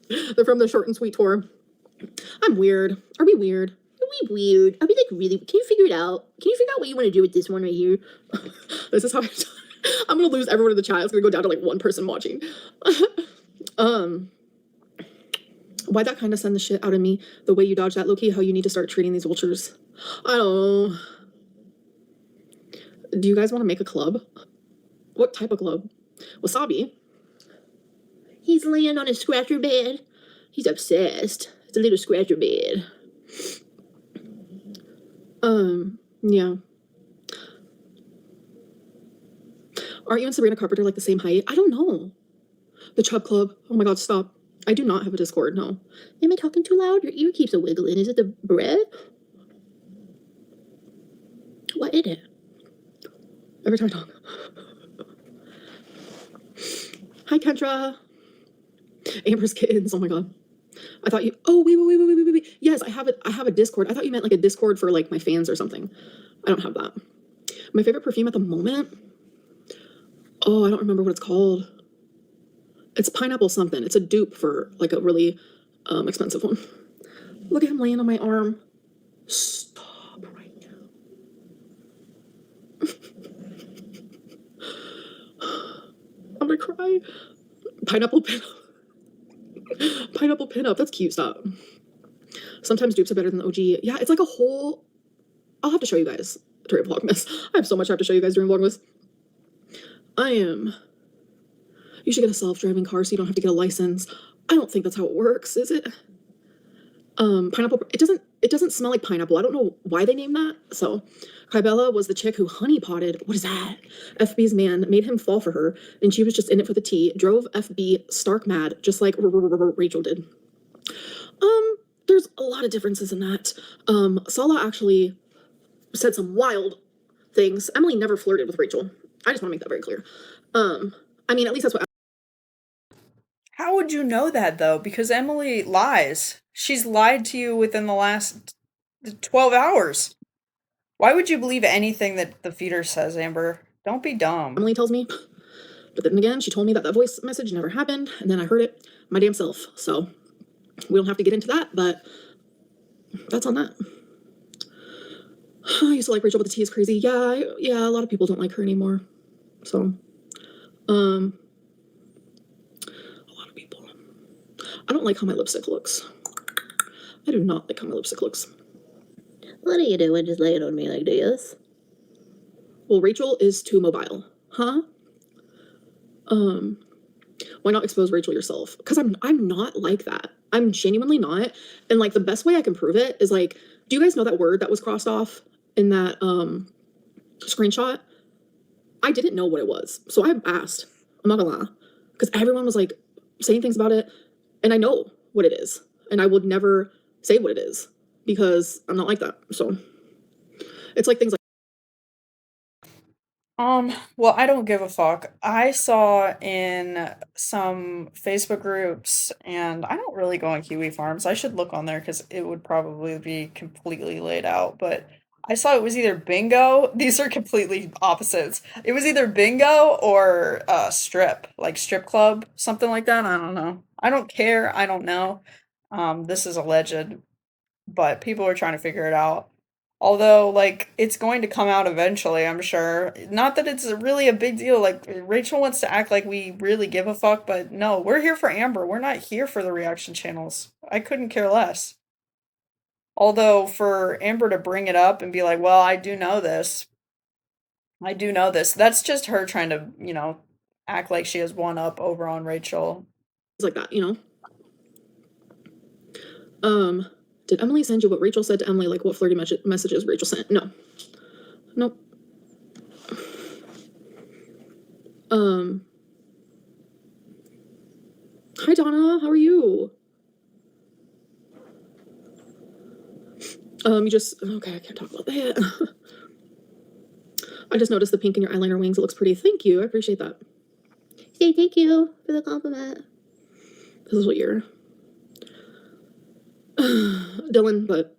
They're from the Short and Sweet tour. I'm weird. Are we weird? Are we weird? Are we like really? Can you figure it out? Can you figure out what you want to do with this one right here? This is how I'm gonna lose everyone in the chat. It's gonna go down to like one person watching. Why that kind of send the shit out of me, the way you dodge that, Loki, how you need to start treating these vultures. I don't know. Do you guys want to make a club? What type of club? Wasabi. He's laying on his scratcher bed. He's obsessed. It's a little scratcher bed. Yeah. Aren't you and Sabrina Carpenter like the same height? I don't know. The Chub Club. Oh my god, stop. I do not have a Discord, no. Am I talking too loud? Your ear keeps a wiggling. Is it the bread? What is it? Every time I talk. Hi, Kendra. Amber's kittens. Oh my god. I thought you. Oh wait. Yes, I have it. I have a Discord. I thought you meant like a Discord for like my fans or something. I don't have that. My favorite perfume at the moment. Oh, I don't remember what it's called. It's pineapple something. It's a dupe for like a really expensive one. Look at him laying on my arm. Stop right now. I'm gonna cry. Pineapple pinup. Pineapple pinup. That's cute. Stop. Sometimes dupes are better than the OG. Yeah, it's like a whole. I'll have to show you guys during Vlogmas. I have so much I have to show you guys during Vlogmas. You should get a self-driving car so you don't have to get a license. I don't think that's how it works, is it? Pineapple, it doesn't smell like pineapple. I don't know why they named that. So, Kybella was the chick who honeypotted, what is that? FB's man, made him fall for her, and she was just in it for the tea, drove FB stark mad, just like Rachel did. There's a lot of differences in that. Sala actually said some wild things. Emily never flirted with Rachel. I just want to make that very clear. I mean, at least that's what How would you know that though? Because Emily lies. She's lied to you within the last 12 hours. Why would you believe anything that the feeder says, Amber? Don't be dumb. Emily tells me. But then again, she told me that that voice message never happened, and then I heard it my damn self. So we don't have to get into that, but that's on that. I used to like Rachel, but the tea is crazy. Yeah, a lot of people don't like her anymore. So, a lot of people. I don't like how my lipstick looks. I do not like how my lipstick looks. What are you doing just laying on me like this? Well, Rachel is too mobile. Huh? Why not expose Rachel yourself? Because I'm not like that. I'm genuinely not. And like the best way I can prove it is like, do you guys know that word that was crossed off in that screenshot? I didn't know what it was. So I asked. I'm not gonna lie. Because everyone was like saying things about it. And I know what it is. And I would never say what it is. Because I'm not like that. So it's like things like Well, I don't give a fuck. I saw in some Facebook groups, and I don't really go on Kiwi Farms. I should look on there because it would probably be completely laid out. But I saw it was either bingo. These are completely opposites. It was either bingo or strip, like strip club, something like that. I don't know. I don't care. I don't know. This is alleged, but people are trying to figure it out. Although, like, it's going to come out eventually, I'm sure. Not that it's really a big deal. Like, Rachel wants to act like we really give a fuck, but no, we're here for Amber. We're not here for the reaction channels. I couldn't care less. Although, for Amber to bring it up and be like, well, I do know this. I do know this. That's just her trying to, act like she has one up over on Rachel. like that, you know? Did Emily send you what Rachel said to Emily? Like what flirty messages Rachel sent? No. Nope. Hi Donna, how are you? Okay, I can't talk about that. I just noticed the pink in your eyeliner wings. It looks pretty. Thank you. I appreciate that. Say thank you for the compliment. This is what you're Dylan, but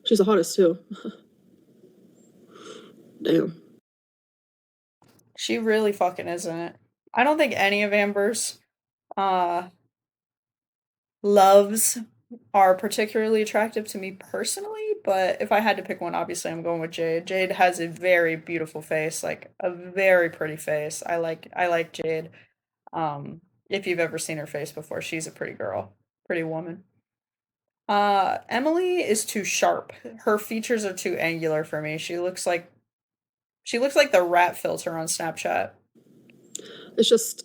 she's the hottest too. Damn. She really fucking isn't it. I don't think any of Amber's loves are particularly attractive to me personally, but if I had to pick one, obviously I'm going with Jade. Jade has a very beautiful face, like a very pretty face. I like Jade. If you've ever seen her face before, she's a pretty girl, pretty woman. Emily is too sharp. Her features are too angular for me. She looks like the rat filter on Snapchat. It's just,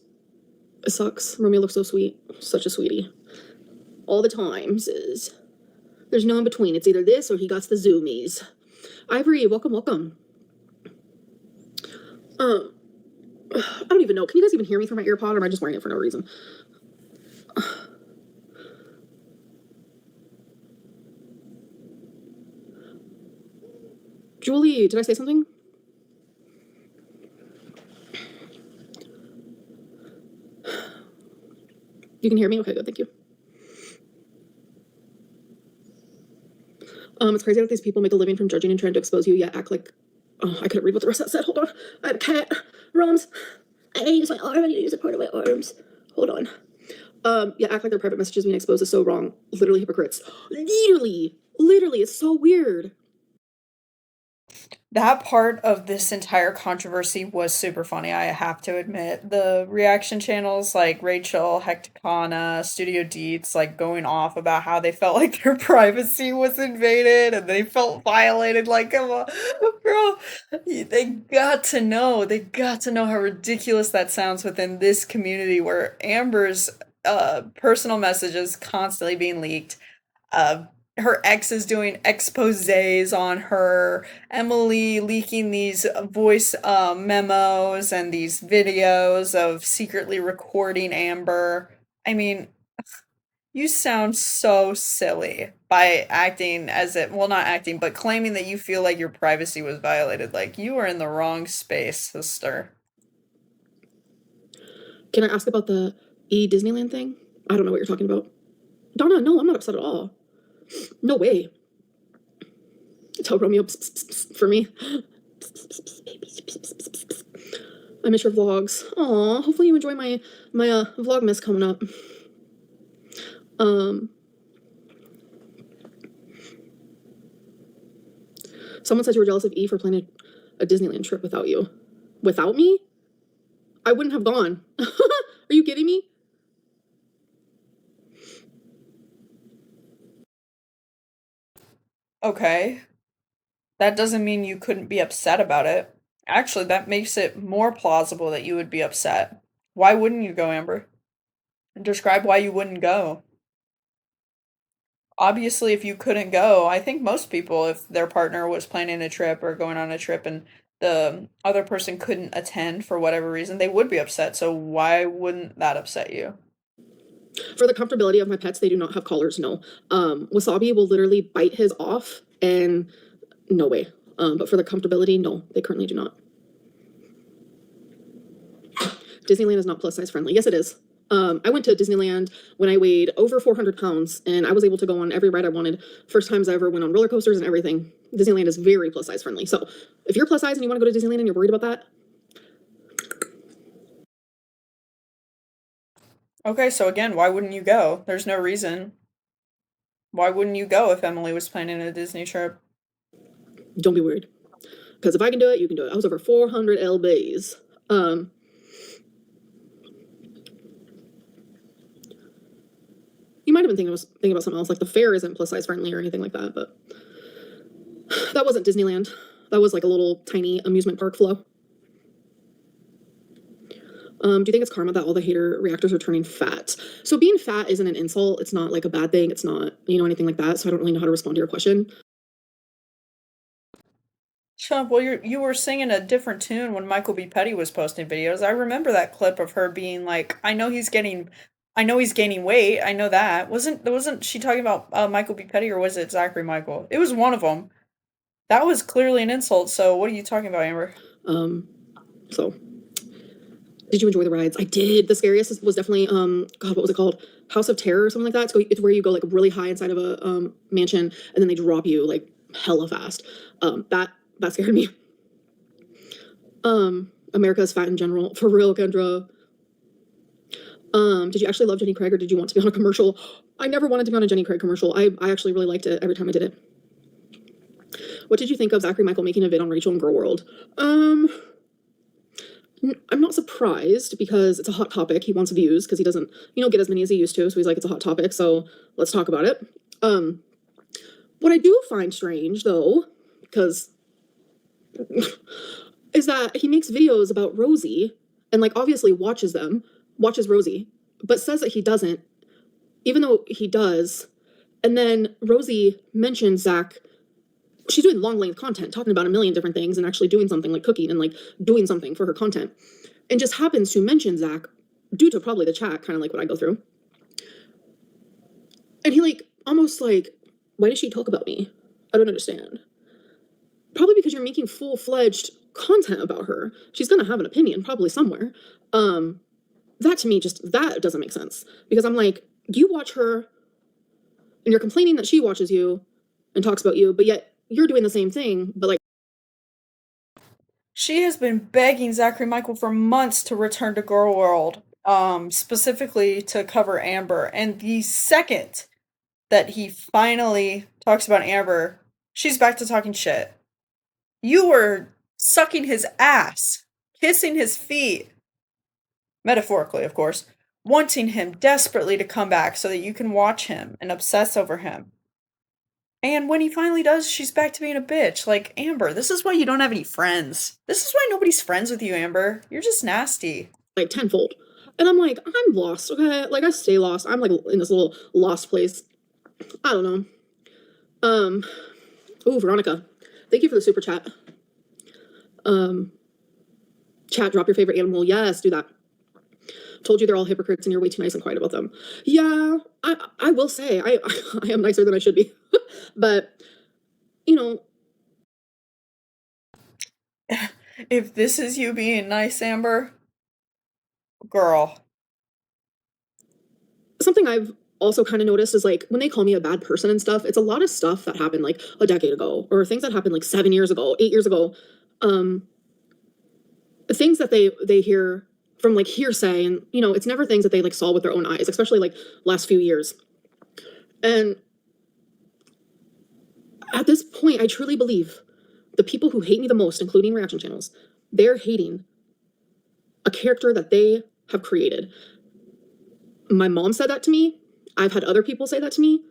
it sucks. Romeo looks so sweet. Such a sweetie. All the times is, there's no in between. It's either this or he got the zoomies. Ivory, welcome. I don't even know. Can you guys even hear me through my earpod, or am I just wearing it for no reason? Julie, did I say something? You can hear me? Okay, good, thank you. It's crazy that these people make a living from judging and trying to expose you, yet act like, oh, I couldn't read what the rest of that said. Hold on. I have a cat. Rums. I need to use my arm. I need to use a part of my arms. Hold on. Yeah, act like their private messages being exposed is so wrong. Literally hypocrites. Literally, it's so weird. That part of this entire controversy was super funny, I have to admit. The reaction channels like Rachel, Hecticana, Studio Deets, like going off about how they felt like their privacy was invaded and they felt violated. Like, come on, bro. They got to know how ridiculous that sounds within this community where Amber's personal messages constantly being leaked. Her ex is doing exposés on her, Emily leaking these voice memos and these videos of secretly recording Amber. I mean, you sound so silly by acting as if, well, not acting, but claiming that you feel like your privacy was violated. Like, you are in the wrong space, sister. Can I ask about the Disneyland thing? I don't know what you're talking about. Donna, no, I'm not upset at all. No way. Tell Romeo for me. I miss your vlogs. Aw, hopefully you enjoy my Vlogmas coming up. Someone said you were jealous of E for planning a Disneyland trip without you. Without me? I wouldn't have gone. Are you kidding me? Okay. That doesn't mean you couldn't be upset about it. Actually, that makes it more plausible that you would be upset. Why wouldn't you go, Amber? Describe why you wouldn't go. Obviously, if you couldn't go, I think most people, if their partner was planning a trip or going on a trip and the other person couldn't attend for whatever reason, they would be upset. So why wouldn't that upset you? For the comfortability of my pets, they do not have collars, no. Wasabi will literally bite his off, and no way. But for the comfortability, no, they currently do not. Disneyland is not plus size friendly. Yes, it is. I went to Disneyland when I weighed over 400 pounds, and I was able to go on every ride I wanted. First times I ever went on roller coasters and everything. Disneyland is very plus size friendly. So if you're plus size and you want to go to Disneyland and you're worried about that, Okay, so again, why wouldn't you go? There's no reason. Why wouldn't you go if Emily was planning a Disney trip? don't be worried. Because if I can do it, you can do it. I was over 400 lbs. You might have been thinking about something else, like the fair isn't plus size friendly or anything like that, but that wasn't Disneyland. That was like a little tiny amusement park flow. Do you think it's karma that all the hater reactors are turning fat? So being fat isn't an insult. It's not like a bad thing. It's not, anything like that. So I don't really know how to respond to your question. Chump, well, you were singing a different tune when Michael B. Petty was posting videos. I remember that clip of her being like, I know he's gaining weight. I know that. Wasn't she talking about Michael B. Petty, or was it Zachary Michael? It was one of them. That was clearly an insult. So what are you talking about, Amber? So did you enjoy the rides? I did. The scariest was definitely God, what was it called? House of Terror or something like that. It's where you go like really high inside of a mansion and then they drop you like hella fast. That scared me. America's fat in general. For real, Kendra. Did you actually love Jenny Craig or did you want to be on a commercial? I never wanted to be on a Jenny Craig commercial. I actually really liked it every time I did it. What did you think of Zachary Michael making a vid on Rachel and Girl World? I'm not surprised because it's a hot topic. He wants views because he doesn't, get as many as he used to. So he's like, it's a hot topic, so let's talk about it. What I do find strange though, because is that he makes videos about Rosie and like obviously watches Rosie, but says that he doesn't, even though he does. And then Rosie mentions Zach. She's doing long length content, talking about a million different things and actually doing something like cooking and like doing something for her content. And just happens to mention Zach due to probably the chat, kind of like what I go through. And he like, almost like, why does she talk about me? I don't understand. Probably because you're making full-fledged content about her. She's gonna have an opinion probably somewhere. That to me, that doesn't make sense. Because I'm like, you watch her and you're complaining that she watches you and talks about you, but yet you're doing the same thing, but like, She has been begging Zachary Michael for months to return to Girl World, specifically to cover Amber. And the second that he finally talks about Amber, she's back to talking shit. You were sucking his ass, kissing his feet, metaphorically, of course, wanting him desperately to come back so that you can watch him and obsess over him. And when he finally does, she's back to being a bitch. Like, Amber, this is why you don't have any friends. This is why nobody's friends with you, Amber. You're just nasty. like tenfold. And I'm like, I'm lost, okay? Like I stay lost. I'm like in this little lost place. I don't know. Oh, Veronica. Thank you for the super chat. Chat, drop your favorite animal. Yes, do that. Told you they're all hypocrites and you're way too nice and quiet about them. Yeah, I will say, I am nicer than I should be. But, If this is you being nice, Amber, girl, something I've also kind of noticed is like when they call me a bad person and stuff, it's a lot of stuff that happened like a decade ago or things that happened like 7 years ago, 8 years ago. Things that they hear from like hearsay, and you know, it's never things that they like saw with their own eyes, especially like last few years. And at this point, I truly believe the people who hate me the most, including reaction channels, they're hating a character that they have created. My mom said that to me. I've had other people say that to me.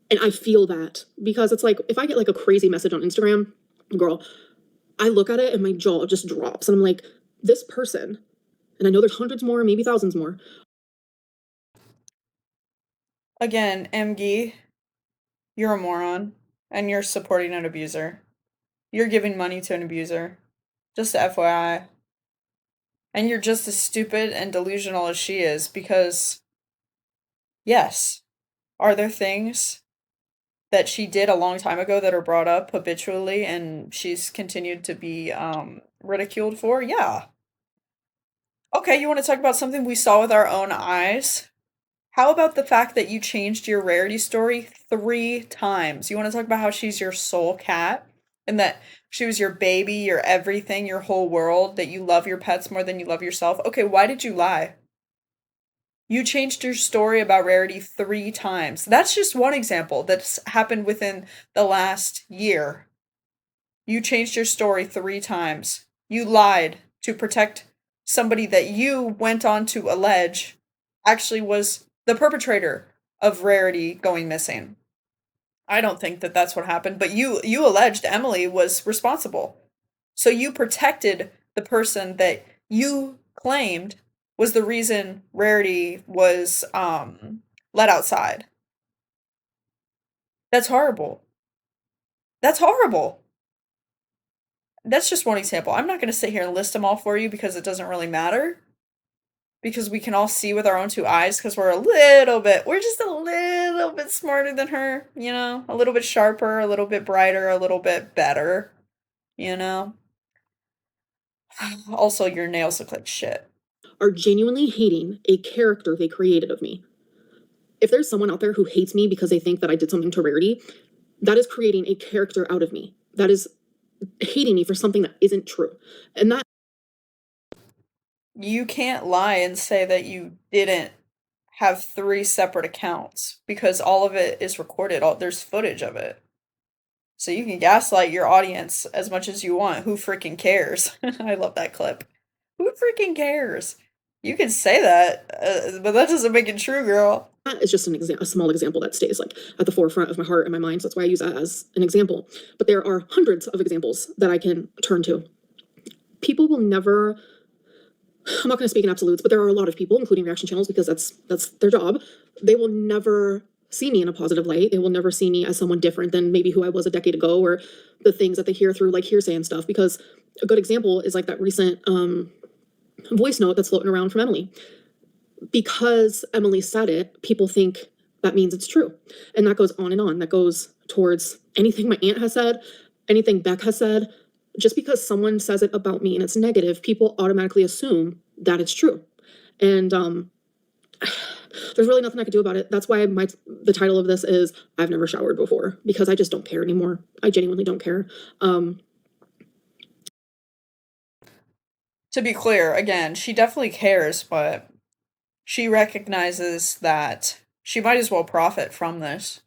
And I feel that because it's like, if I get like a crazy message on Instagram, girl, I look at it and my jaw just drops. And I'm like, this person, and I know there's hundreds more, maybe thousands more. Again, MG, you're a moron and you're supporting an abuser. You're giving money to an abuser. Just FYI. And you're just as stupid and delusional as she is because, yes, are there things that she did a long time ago that are brought up habitually and she's continued to be ridiculed for? Yeah. Okay, you want to talk about something we saw with our own eyes? How about the fact that you changed your Rarity story 3 times? You want to talk about how she's your soul cat and that she was your baby, your everything, your whole world, that you love your pets more than you love yourself? Okay, why did you lie? You changed your story about Rarity 3 times. That's just one example that's happened within the last year. You changed your story 3 times. You lied to protect somebody that you went on to allege actually was the perpetrator of Rarity going missing. I don't think that that's what happened, but you alleged Emily was responsible. So you protected the person that you claimed was the reason Rarity was let outside. That's horrible. That's horrible. That's just one example. I'm not going to sit here and list them all for you because it doesn't really matter. Because we can all see with our own 2 eyes because we're just a little bit smarter than her, you know? A little bit sharper, a little bit brighter, a little bit better, you know? Also, your nails look like shit. Are genuinely hating a character they created of me. If there's someone out there who hates me because they think that I did something to Rarity, that is creating a character out of me. That is hating me for something that isn't true. And that You can't lie and say that you didn't have 3 separate accounts because all of it is recorded. There's footage of it. So you can gaslight your audience as much as you want. Who freaking cares? I love that clip. Who freaking cares? You can say that, but that doesn't make it true, girl. is just a small example that stays like at the forefront of my heart and my mind. So that's why I use that as an example. But there are hundreds of examples that I can turn to. People will never, I'm not going to speak in absolutes, but there are a lot of people, including reaction channels, because that's their job. They will never see me in a positive light. They will never see me as someone different than maybe who I was a decade ago, or the things that they hear through like hearsay and stuff. Because a good example is like that recent voice note that's floating around from Emily. Because Emily said it, people think that means it's true. And that goes on and on. That goes towards anything my aunt has said, anything Beck has said. Just because someone says it about me and it's negative, people automatically assume that it's true. And there's really nothing I could do about it. That's why the title of this is I've Never Showered Before, because I just don't care anymore. I genuinely don't care. To be clear, again, she definitely cares, but she recognizes that she might as well profit from this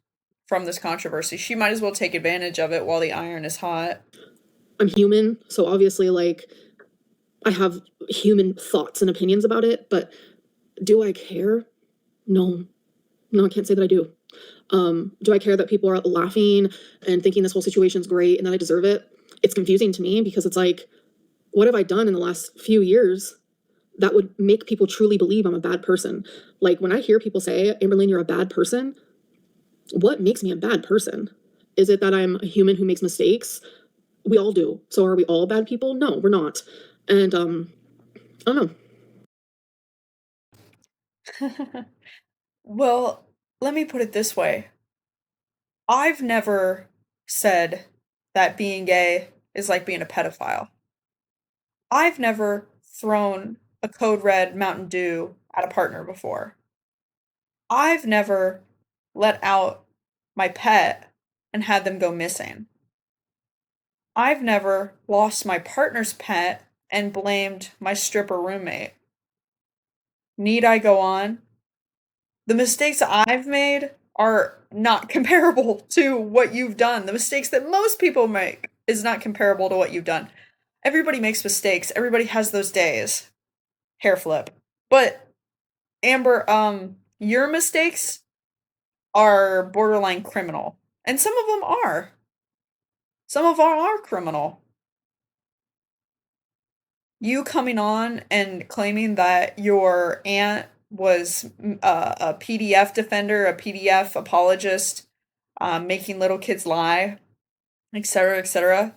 controversy. She might as well take advantage of it while the iron is hot. I'm human, so obviously, like, I have human thoughts and opinions about it, but do I care? No, I can't say that I do. Do I care that people are laughing and thinking this whole situation's great and that I deserve it? It's confusing to me because it's like, what have I done in the last few years that would make people truly believe I'm a bad person? Like, when I hear people say, Amberlynn, you're a bad person, what makes me a bad person? Is it that I'm a human who makes mistakes? We all do. So are we all bad people? No, we're not. And I don't know. Well, let me put it this way. I've never said that being gay is like being a pedophile. I've never thrown a Code Red Mountain Dew at a partner before. I've never let out my pet and had them go missing. I've never lost my partner's pet and blamed my stripper roommate. Need I go on? The mistakes I've made are not comparable to what you've done. The mistakes that most people make is not comparable to what you've done. Everybody makes mistakes. Everybody has those days. Hair flip. But Amber, your mistakes are borderline criminal. And some of them are. Some of them are criminal. You coming on and claiming that your aunt was a PDF defender, a PDF apologist, making little kids lie, etc., etc.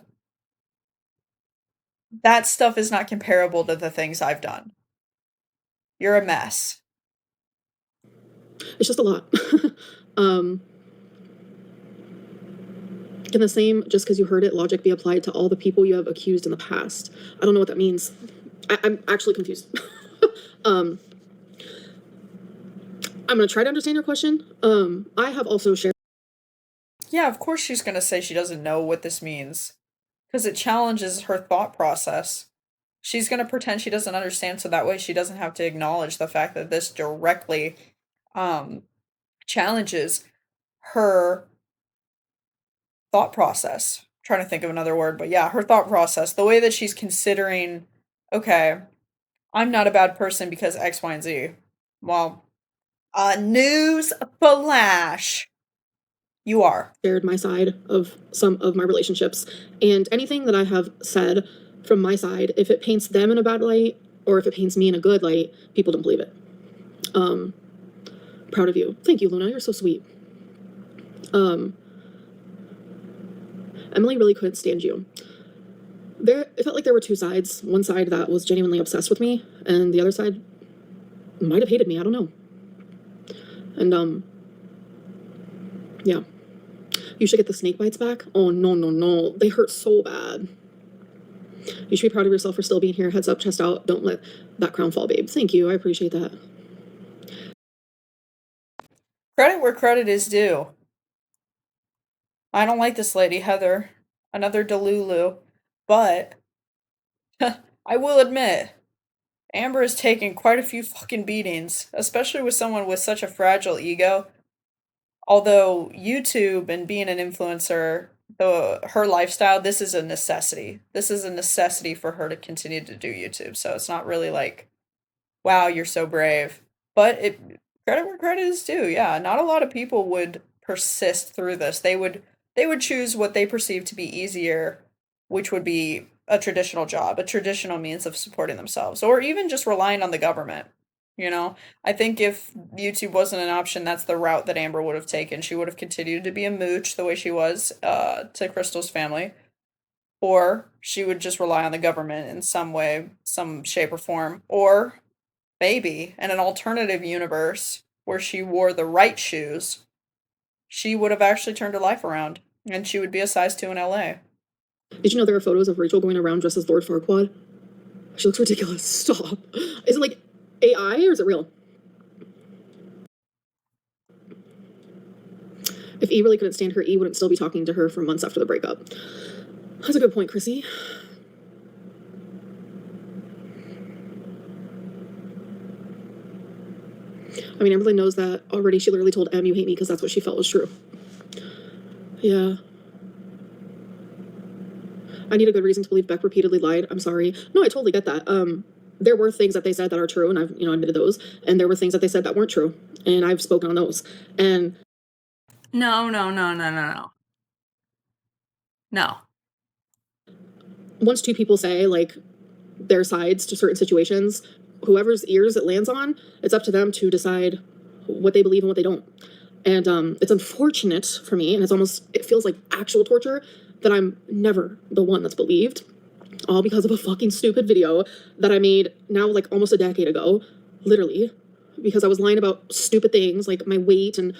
That stuff is not comparable to the things I've done. You're a mess. It's just a lot. Can the same, just because you heard it, logic be applied to all the people you have accused in the past? I don't know what that means. I'm actually confused. I'm going to try to understand your question. I have also shared. Yeah, of course she's going to say she doesn't know what this means. Because it challenges her thought process. She's going to pretend she doesn't understand so that way she doesn't have to acknowledge the fact that this directly challenges her thought process. I'm trying to think of another word, but yeah, her thought process. The way that she's considering, okay, I'm not a bad person because X, Y, and Z. Well, news flash. You are. Shared my side of some of my relationships, and anything that I have said from my side, if it paints them in a bad light or if it paints me in a good light, people don't believe it. Proud of you. Thank you, Luna. You're so sweet. Emily really couldn't stand you. It felt like there were two sides. One side that was genuinely obsessed with me, and the other side might have hated me. I don't know. And yeah. You should get the snake bites back. Oh, no, no, no. They hurt so bad. You should be proud of yourself for still being here. Heads up, chest out. Don't let that crown fall, babe. Thank you. I appreciate that. Credit where credit is due. I don't like this lady, Heather. Another Delulu. But I will admit, Amber has taken quite a few fucking beatings, especially with someone with such a fragile ego. Although YouTube and being an influencer, her lifestyle, this is a necessity. This is a necessity for her to continue to do YouTube. So it's not really like, wow, you're so brave. But credit where credit is due. Yeah, not a lot of people would persist through this. They would choose what they perceive to be easier, which would be a traditional job, a traditional means of supporting themselves, or even just relying on the government. You know, I think if YouTube wasn't an option, that's the route that Amber would have taken. She would have continued to be a mooch the way she was to Crystal's family, or she would just rely on the government in some way, some shape or form, or maybe in an alternative universe where she wore the right shoes, she would have actually turned her life around, and she would be a size 2 in LA. Did you know there are photos of Rachel going around dressed as Lord Farquaad? She looks ridiculous. Stop. Is it like AI or is it real? If E really couldn't stand her, E wouldn't still be talking to her for months after the breakup. That's a good point, Chrissy. I mean, Amberlynn knows that already. She literally told Em, you hate me, because that's what she felt was true. Yeah. I need a good reason to believe Beck repeatedly lied. I'm sorry. No, I totally get that. There were things that they said that are true, and I've, admitted those. And there were things that they said that weren't true, and I've spoken on those. And No. once two people say, like, their sides to certain situations, whoever's ears it lands on, it's up to them to decide what they believe and what they don't. And it's unfortunate for me, and it feels like actual torture, that I'm never the one that's believed, all because of a fucking stupid video that I made now like almost a decade ago, literally, because I was lying about stupid things like my weight and...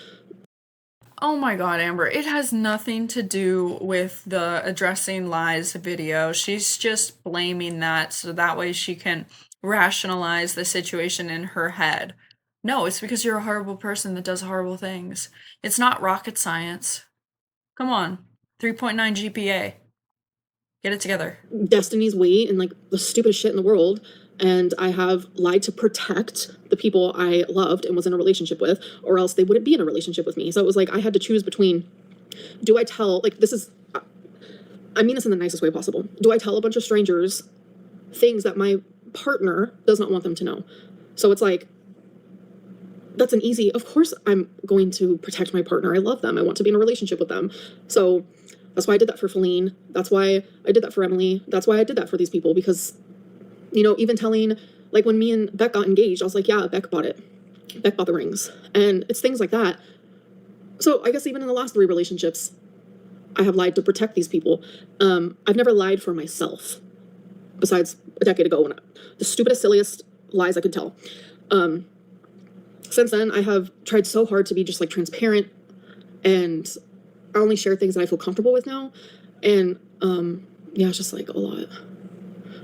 Oh my god, Amber, it has nothing to do with the addressing lies video. She's just blaming that so that way she can rationalize the situation in her head. No, it's because you're a horrible person that does horrible things. It's not rocket science. Come on. 3.9 GPA. Get it together. Destiny's weight and like the stupidest shit in the world. And I have lied to protect the people I loved and was in a relationship with, or else they wouldn't be in a relationship with me. So it was like I had to choose between, do I tell, like, this is, I mean this in the nicest way possible. Do I tell a bunch of strangers things that my partner does not want them to know? So it's like, that's an easy, of course I'm going to protect my partner. I love them. I want to be in a relationship with them. So that's why I did that for Feline. That's why I did that for Emily. That's why I did that for these people, because, you know, even telling, like when me and Beck got engaged, I was like, yeah, Beck bought it. Beck bought the rings. And it's things like that. So I guess even in the last 3 relationships, I have lied to protect these people. I've never lied for myself, besides a decade ago when the stupidest, silliest lies I could tell. Since then, I have tried so hard to be just like transparent, and I only share things that I feel comfortable with now. And yeah, it's just like a lot.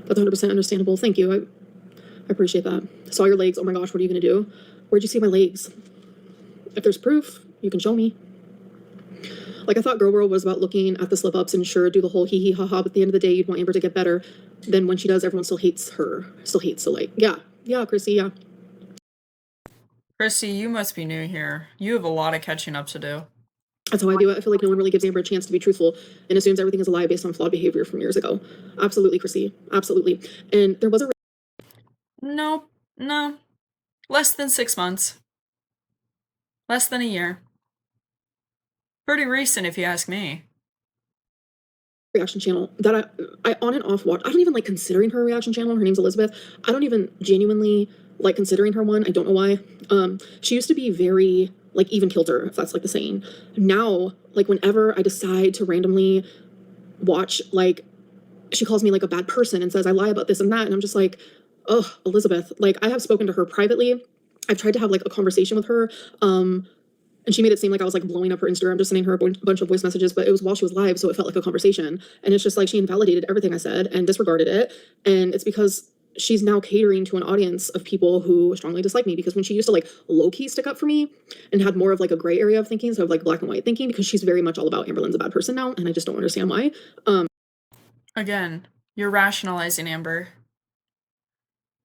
That's 100% understandable. Thank you. I appreciate that. Saw your legs. Oh my gosh, what are you gonna do? Where'd you see my legs? If there's proof, you can show me. Like, I thought Girl World was about looking at the slip ups and sure, do the whole hee hee ha ha, but at the end of the day, you'd want Amber to get better. Then when she does, everyone still hates her. Still hates. So like, yeah, Chrissy, yeah. Chrissy, you must be new here. You have a lot of catching up to do. That's how I do it. I feel like no one really gives Amber a chance to be truthful and assumes everything is a lie based on flawed behavior from years ago. Absolutely, Chrissy. Absolutely. And there was a No. Less than 6 months. Less than a year. Pretty recent, if you ask me. reaction channel that I on and off watch. I don't even like considering her a reaction channel. Her name's Elizabeth. I don't even genuinely like considering her one. I don't know why. She used to be very like even kilter, if that's like the saying. Now, like whenever I decide to randomly watch, like she calls me like a bad person and says I lie about this and that, and I'm just like, oh, Elizabeth. Like I have spoken to her privately. I've tried to have like a conversation with her. And she made it seem like I was like blowing up her Instagram, just sending her a bunch of voice messages, but it was while she was live, so it felt like a conversation. And it's just like she invalidated everything I said and disregarded it. And it's because she's now catering to an audience of people who strongly dislike me, because when she used to like low-key stick up for me and had more of like a gray area of thinking, so of like black and white thinking, because she's very much all about Amberlynn's a bad person now, and I just don't understand why. Again, you're rationalizing Amber.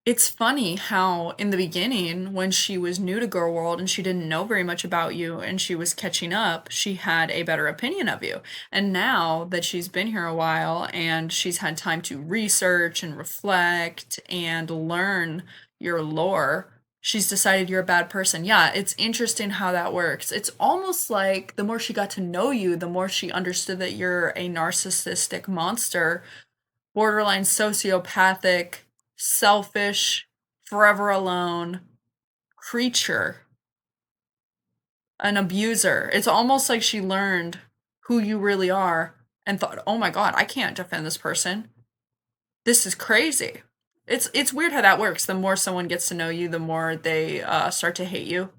It's funny how in the beginning, when she was new to Girl World and she didn't know very much about you and she was catching up, she had a better opinion of you. And now that she's been here a while and she's had time to research and reflect and learn your lore, she's decided you're a bad person. Yeah, it's interesting how that works. It's almost like the more she got to know you, the more she understood that you're a narcissistic monster, borderline sociopathic, selfish, forever alone creature, an abuser. It's almost like she learned who you really are and thought, oh my God, I can't defend this person. This is crazy. It's weird how that works. The more someone gets to know you, the more they start to hate you.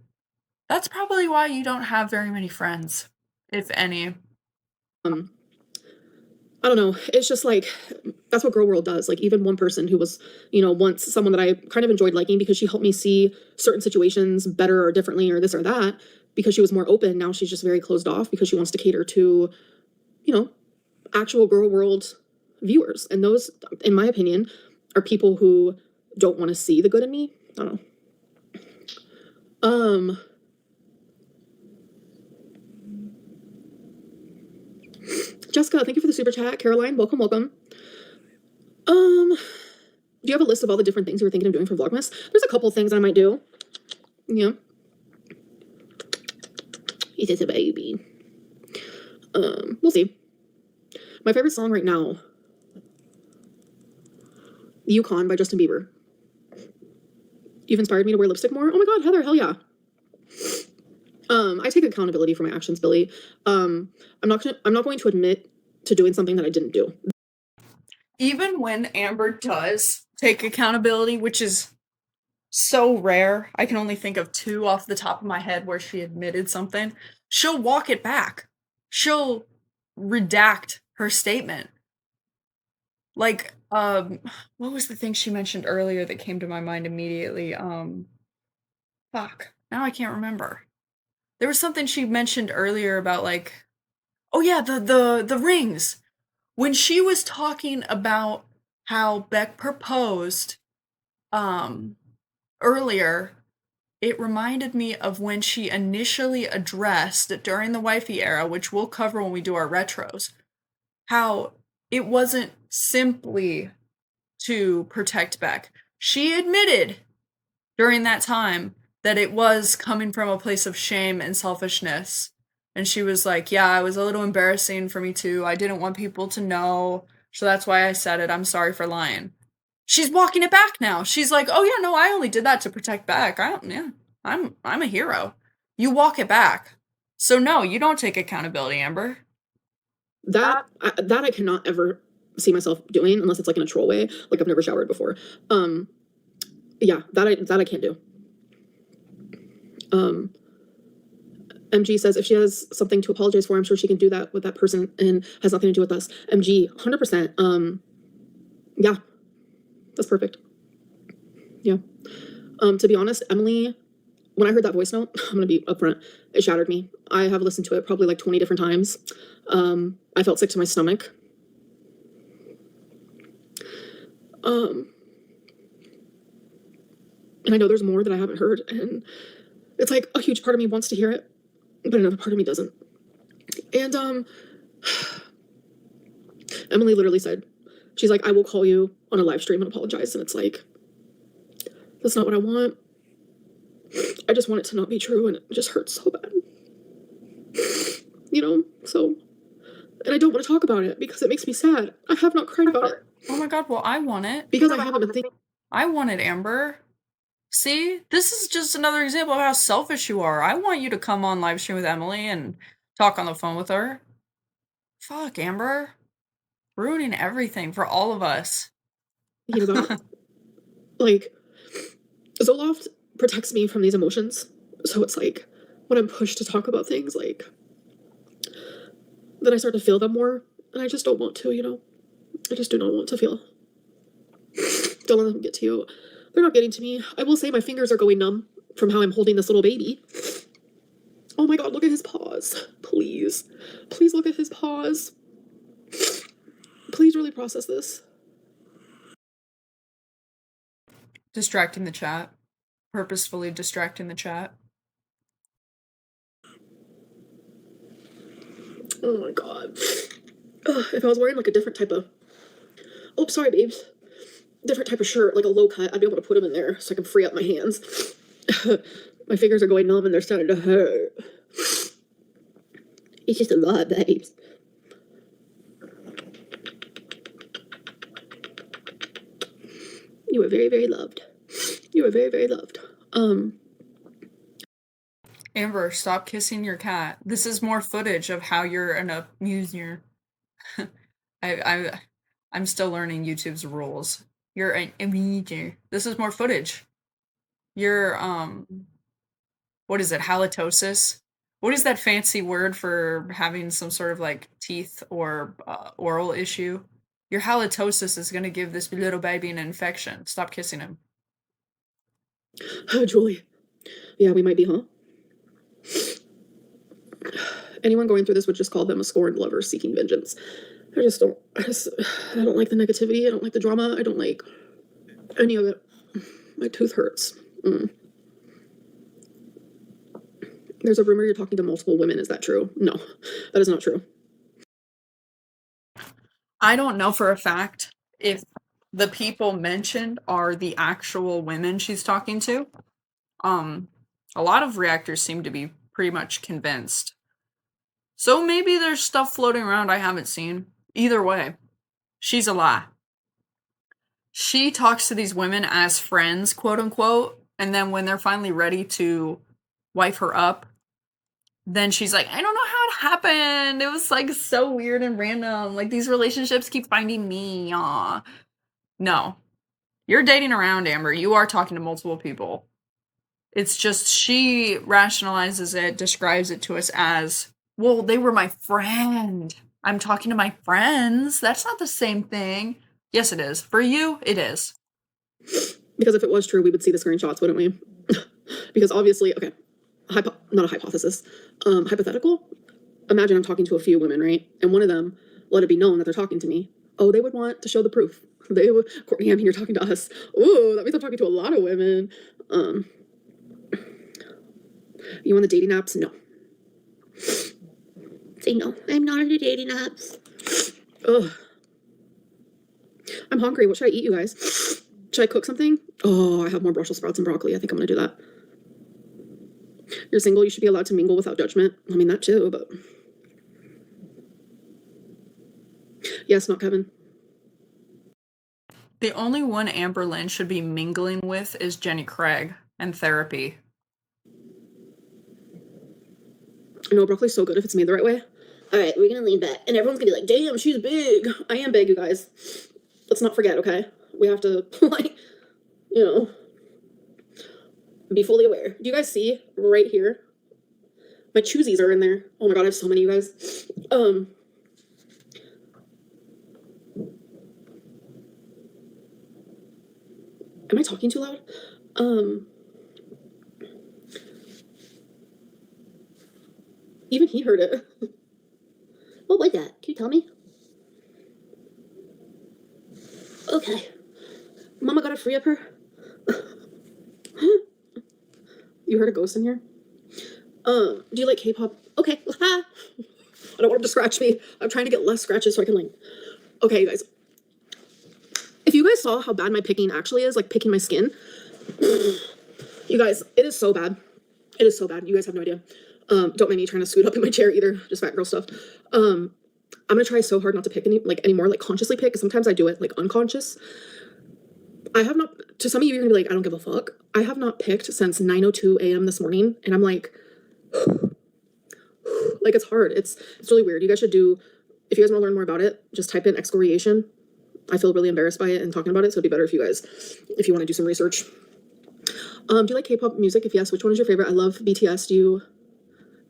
That's probably why you don't have very many friends, if any. I don't know. It's just like, that's what Girl World does. Like even one person who was, you know, once someone that I kind of enjoyed liking because she helped me see certain situations better or differently or this or that, because she was more open. Now she's just very closed off because she wants to cater to, you know, actual Girl World viewers. And those, in my opinion, are people who don't want to see the good in me. I don't know. Jessica, thank you for the super chat. Caroline, welcome. Do you have a list of all the different things you were thinking of doing for Vlogmas? There's a couple things I might do. Yeah. He's just a baby. We'll see. My favorite song right now, Yukon by Justin Bieber. You've inspired me to wear lipstick more. Oh my God, Heather, hell yeah. I take accountability for my actions, Billy. I'm not going to admit to doing something that I didn't do. Even when Amber does take accountability, which is so rare, I can only think of 2 off the top of my head where she admitted something, she'll walk it back. She'll redact her statement. Like, what was the thing she mentioned earlier that came to my mind immediately? Fuck. Now I can't remember. There was something she mentioned earlier about like, oh yeah, the rings. When she was talking about how Beck proposed earlier, it reminded me of when she initially addressed during the wifey era, which we'll cover when we do our retros, how it wasn't simply to protect Beck. She admitted during that time that it was coming from a place of shame and selfishness. And she was like, yeah, it was a little embarrassing for me too. I didn't want people to know. So that's why I said it. I'm sorry for lying. She's walking it back now. She's like, oh yeah, no, I only did that to protect Beck. I'm a hero. You walk it back. So no, you don't take accountability, Amber. That I cannot ever see myself doing unless it's like in a troll way. Like I've never showered before. Yeah, that I can't do. MG says if she has something to apologize for, I'm sure she can do that with that person and has nothing to do with us. MG, 100%. Yeah, that's perfect. Yeah. To be honest, Emily, when I heard that voice note, I'm gonna be upfront, it shattered me. I have listened to it probably like 20 different times. I felt sick to my stomach. And I know there's more that I haven't heard, and it's like a huge part of me wants to hear it, but another part of me doesn't. And Emily literally said, she's like, I will call you on a live stream and apologize. And it's like, that's not what I want. I just want it to not be true, and it just hurts so bad. You know, so, and I don't want to talk about it because it makes me sad. I have not cried about it. Oh my god, well, I want it. Because I haven't been thinking. I want it, Amber. See? This is just another example of how selfish you are. I want you to come on live stream with Emily and talk on the phone with her. Fuck, Amber. Ruining everything for all of us. You know, like, Zoloft protects me from these emotions. So it's like, when I'm pushed to talk about things, like, then I start to feel them more. And I just don't want to, you know? I just do not want to feel. Don't let them get to you. They're not getting to me. I will say my fingers are going numb from how I'm holding this little baby. Oh my god, look at his paws. Please. Please look at his paws. Please really process this. Distracting the chat. Purposefully distracting the chat. Oh my god. Ugh, if I was wearing like a different type of... Oh, sorry, babes. Different type of shirt, like a low cut, I'd be able to put them in there so I can free up my hands. My fingers are going numb and they're starting to hurt. It's just a lot, babes. You are very, very loved. You are very, very loved. Amber, stop kissing your cat. This is more footage of how you're an abuser. I'm still learning YouTube's rules. You're an abuser. This is more footage. You're what is it? Halitosis? What is that fancy word for having some sort of like teeth or oral issue? Your halitosis is gonna give this little baby an infection. Stop kissing him. Oh, Julie. Yeah, we might be, huh? Anyone going through this would just call them a scorned lover seeking vengeance. I don't like the negativity. I don't like the drama. I don't like any of it. My tooth hurts. There's a rumor you're talking to multiple women. Is that true? No, that is not true. I don't know for a fact if the people mentioned are the actual women she's talking to. A lot of reactors seem to be pretty much convinced. So maybe there's stuff floating around I haven't seen. Either way, she's a lie. She talks to these women as friends, quote unquote, and then when they're finally ready to wife her up, then she's like, I don't know how it happened. It was like so weird and random. Like these relationships keep finding me. Aw. No. You're dating around, Amber. You are talking to multiple people. It's just she rationalizes it, describes it to us as, well, they were my friend. I'm talking to my friends. That's not the same thing. Yes, it is. For you, it is. Because if it was true, we would see the screenshots, wouldn't we? Because obviously, okay, not a hypothesis, hypothetical. Imagine I'm talking to a few women, right? And one of them let it be known that they're talking to me. Oh, they would want to show the proof. They would, Courtney, I mean, you're talking to us. Ooh, that means I'm talking to a lot of women. You on the dating apps? No. Say no, I'm not into dating apps. Ugh. I'm hungry. What should I eat, you guys? Should I cook something? Oh, I have more Brussels sprouts and broccoli. I think I'm gonna do that. You're single, you should be allowed to mingle without judgment. I mean, that too, but... Yes, not Kevin. The only one Amberlynn should be mingling with is Jenny Craig and therapy. I know broccoli's so good if it's made the right way. All right, we're gonna lean back, and everyone's gonna be like, Damn, she's big. I am big, you guys. Let's not forget, okay? We have to, like, you know, be fully aware. Do you guys see right here? My choosies are in there. Oh my god, I have so many, you guys. Am I talking too loud? Even he heard it. what was that? Can you tell me? Okay. Mama got a free up her. You heard a ghost in here? Do you like K-pop? Okay. I don't want him to scratch me. I'm trying to get less scratches so I can like... Okay, you guys. If you guys saw how bad my picking actually is, like picking my skin. You guys, it is so bad. It is so bad. You guys have no idea. Don't make me trying to scoot up in my chair either. Just fat girl stuff. I'm gonna try so hard not to pick anymore, like consciously pick, because sometimes I do it like unconscious. I have not, to some of you, you're gonna be like, I don't give a fuck. I have not picked since 9:02 a.m. this morning, and I'm like, like it's hard. It's really weird. You guys should do, if you guys want to learn more about it, just type in excoriation. I feel really embarrassed by it and talking about it, so it'd be better if you guys, if you want to do some research. Do you like K-pop music? If yes, which one is your favorite? I love BTS. Do you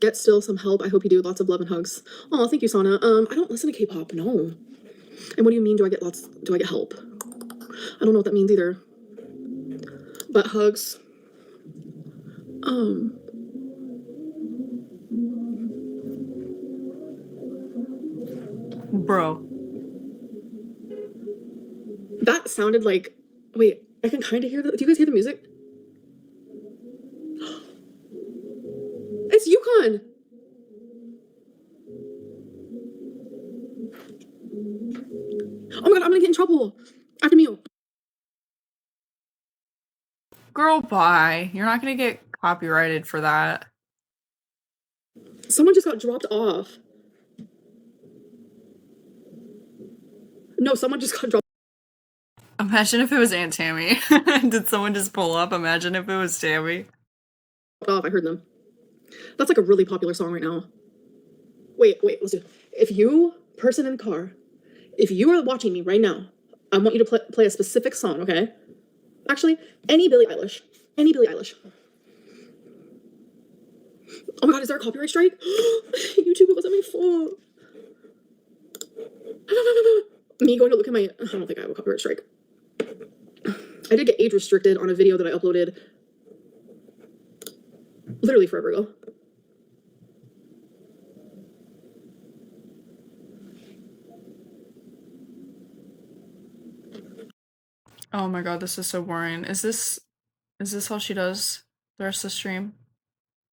get still some help? I hope you do. Lots of love and hugs. Oh, thank you, Sana. I don't listen to K-pop, no. And what do you mean, do I get help? I don't know what that means either. But hugs. Bro. That sounded like, wait, I can kind of hear the, do you guys hear the music? It's Yukon. Oh my god, I'm gonna get in trouble. After me. Girl, bye. You're not gonna get copyrighted for that. Someone just got dropped off. No, someone just got dropped Imagine if it was Aunt Tammy. Did someone just pull up? Imagine if it was Tammy. off. I heard them. That's like a really popular song right now. Wait, let's do it. If you, person in the car, if you are watching me right now, I want you to play a specific song, okay? Actually, any Billie Eilish. Any Billie Eilish. Oh my god, is there a copyright strike? YouTube, it wasn't my fault. Me going to look at my... I don't think I have a copyright strike. I did get age restricted on a video that I uploaded literally forever ago. Oh my god, this is so boring. Is this how she does the rest of the stream?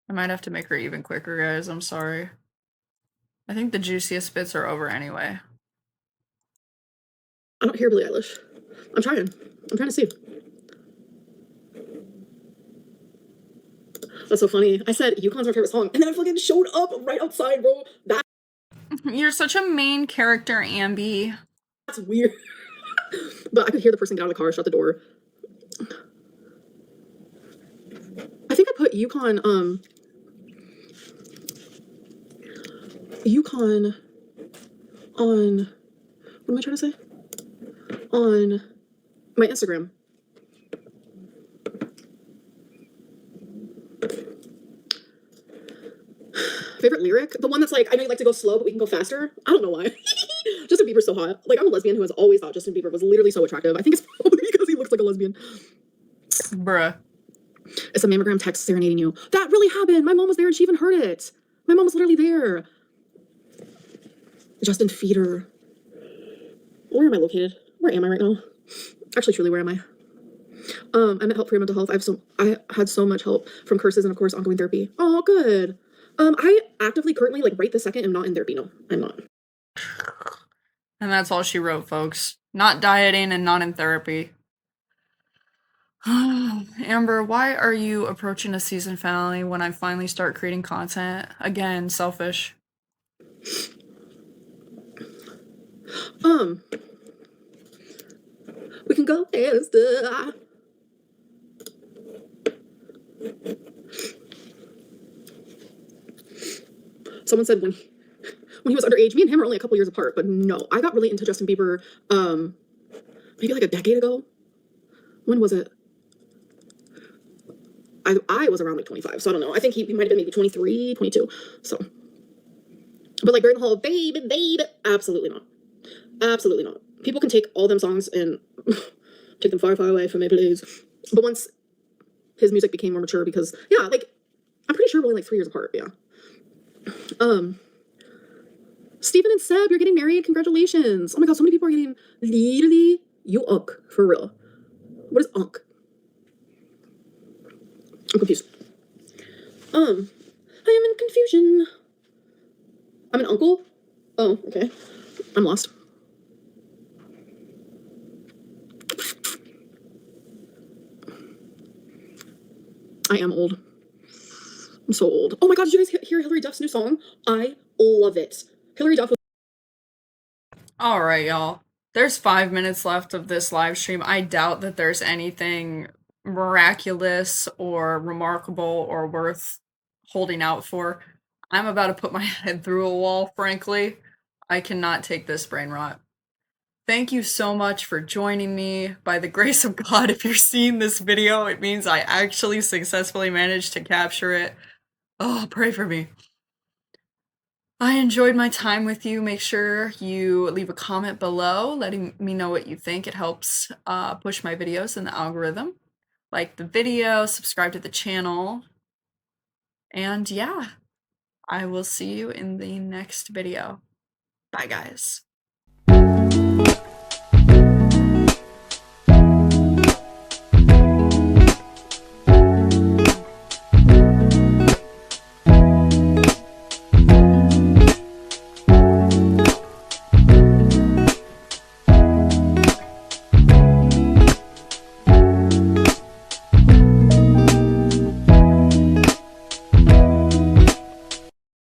I might have to make her even quicker, guys. I'm sorry. I think the juiciest bits are over anyway. I don't hear Billie Eilish. I'm trying to see. That's so funny. I said Yukon's my favorite song, and then it fucking showed up right outside, bro. You're such a main character, Ambi. That's weird. But I could hear the person get out of the car, shut the door. I think I put Yukon on what am I trying to say? On my Instagram. Favorite lyric? The one that's like, I know you like to go slow, but we can go faster. I don't know why. Justin Bieber's so hot. Like, I'm a lesbian who has always thought Justin Bieber was literally so attractive. I think it's probably because he looks like a lesbian. Bruh. It's a mammogram text serenading you. That really happened. My mom was there and she even heard it. My mom was literally there. Justin Feeder. Where am I located? Where am I right now? Actually, truly, where am I? I'm at Help for Your Mental Health. I had so much help from curses and of course ongoing therapy. Oh, good. I actively currently, like right this second, am not in therapy. No, I'm not. And that's all she wrote, folks. Not dieting and not in therapy. Amber, why are you approaching a season finale when I finally start creating content? Again, selfish. We can go faster. Someone said when he was underage, me and him are only a couple years apart, but no, I got really into Justin Bieber, maybe like a decade ago. When was it? I was around like 25, so I don't know. I think he might have been maybe 23, 22, so. But like during the whole baby, absolutely not. Absolutely not. People can take all them songs and take them far, far away from me, please. But once his music became more mature, because, yeah, like, I'm pretty sure we're only like 3 years apart, yeah. Steven and Seb, you're getting married. Congratulations. Oh my god, so many people are getting literally you unk for real. What is unk? I'm confused. I am in confusion. I'm an uncle? Oh, okay. I'm lost. I am old. I'm so old. Oh my god, did you guys hear Hilary Duff's new song? I love it. Hilary Duff was Alright, y'all. There's 5 minutes left of this live stream. I doubt that there's anything miraculous or remarkable or worth holding out for. I'm about to put my head through a wall, frankly. I cannot take this brain rot. Thank you so much for joining me. By the grace of God, if you're seeing this video, it means I actually successfully managed to capture it. Oh, pray for me. I enjoyed my time with you. Make sure you leave a comment below letting me know what you think. It helps push my videos in the algorithm. Like the video, subscribe to the channel, and yeah, I will see you in the next video. Bye, guys.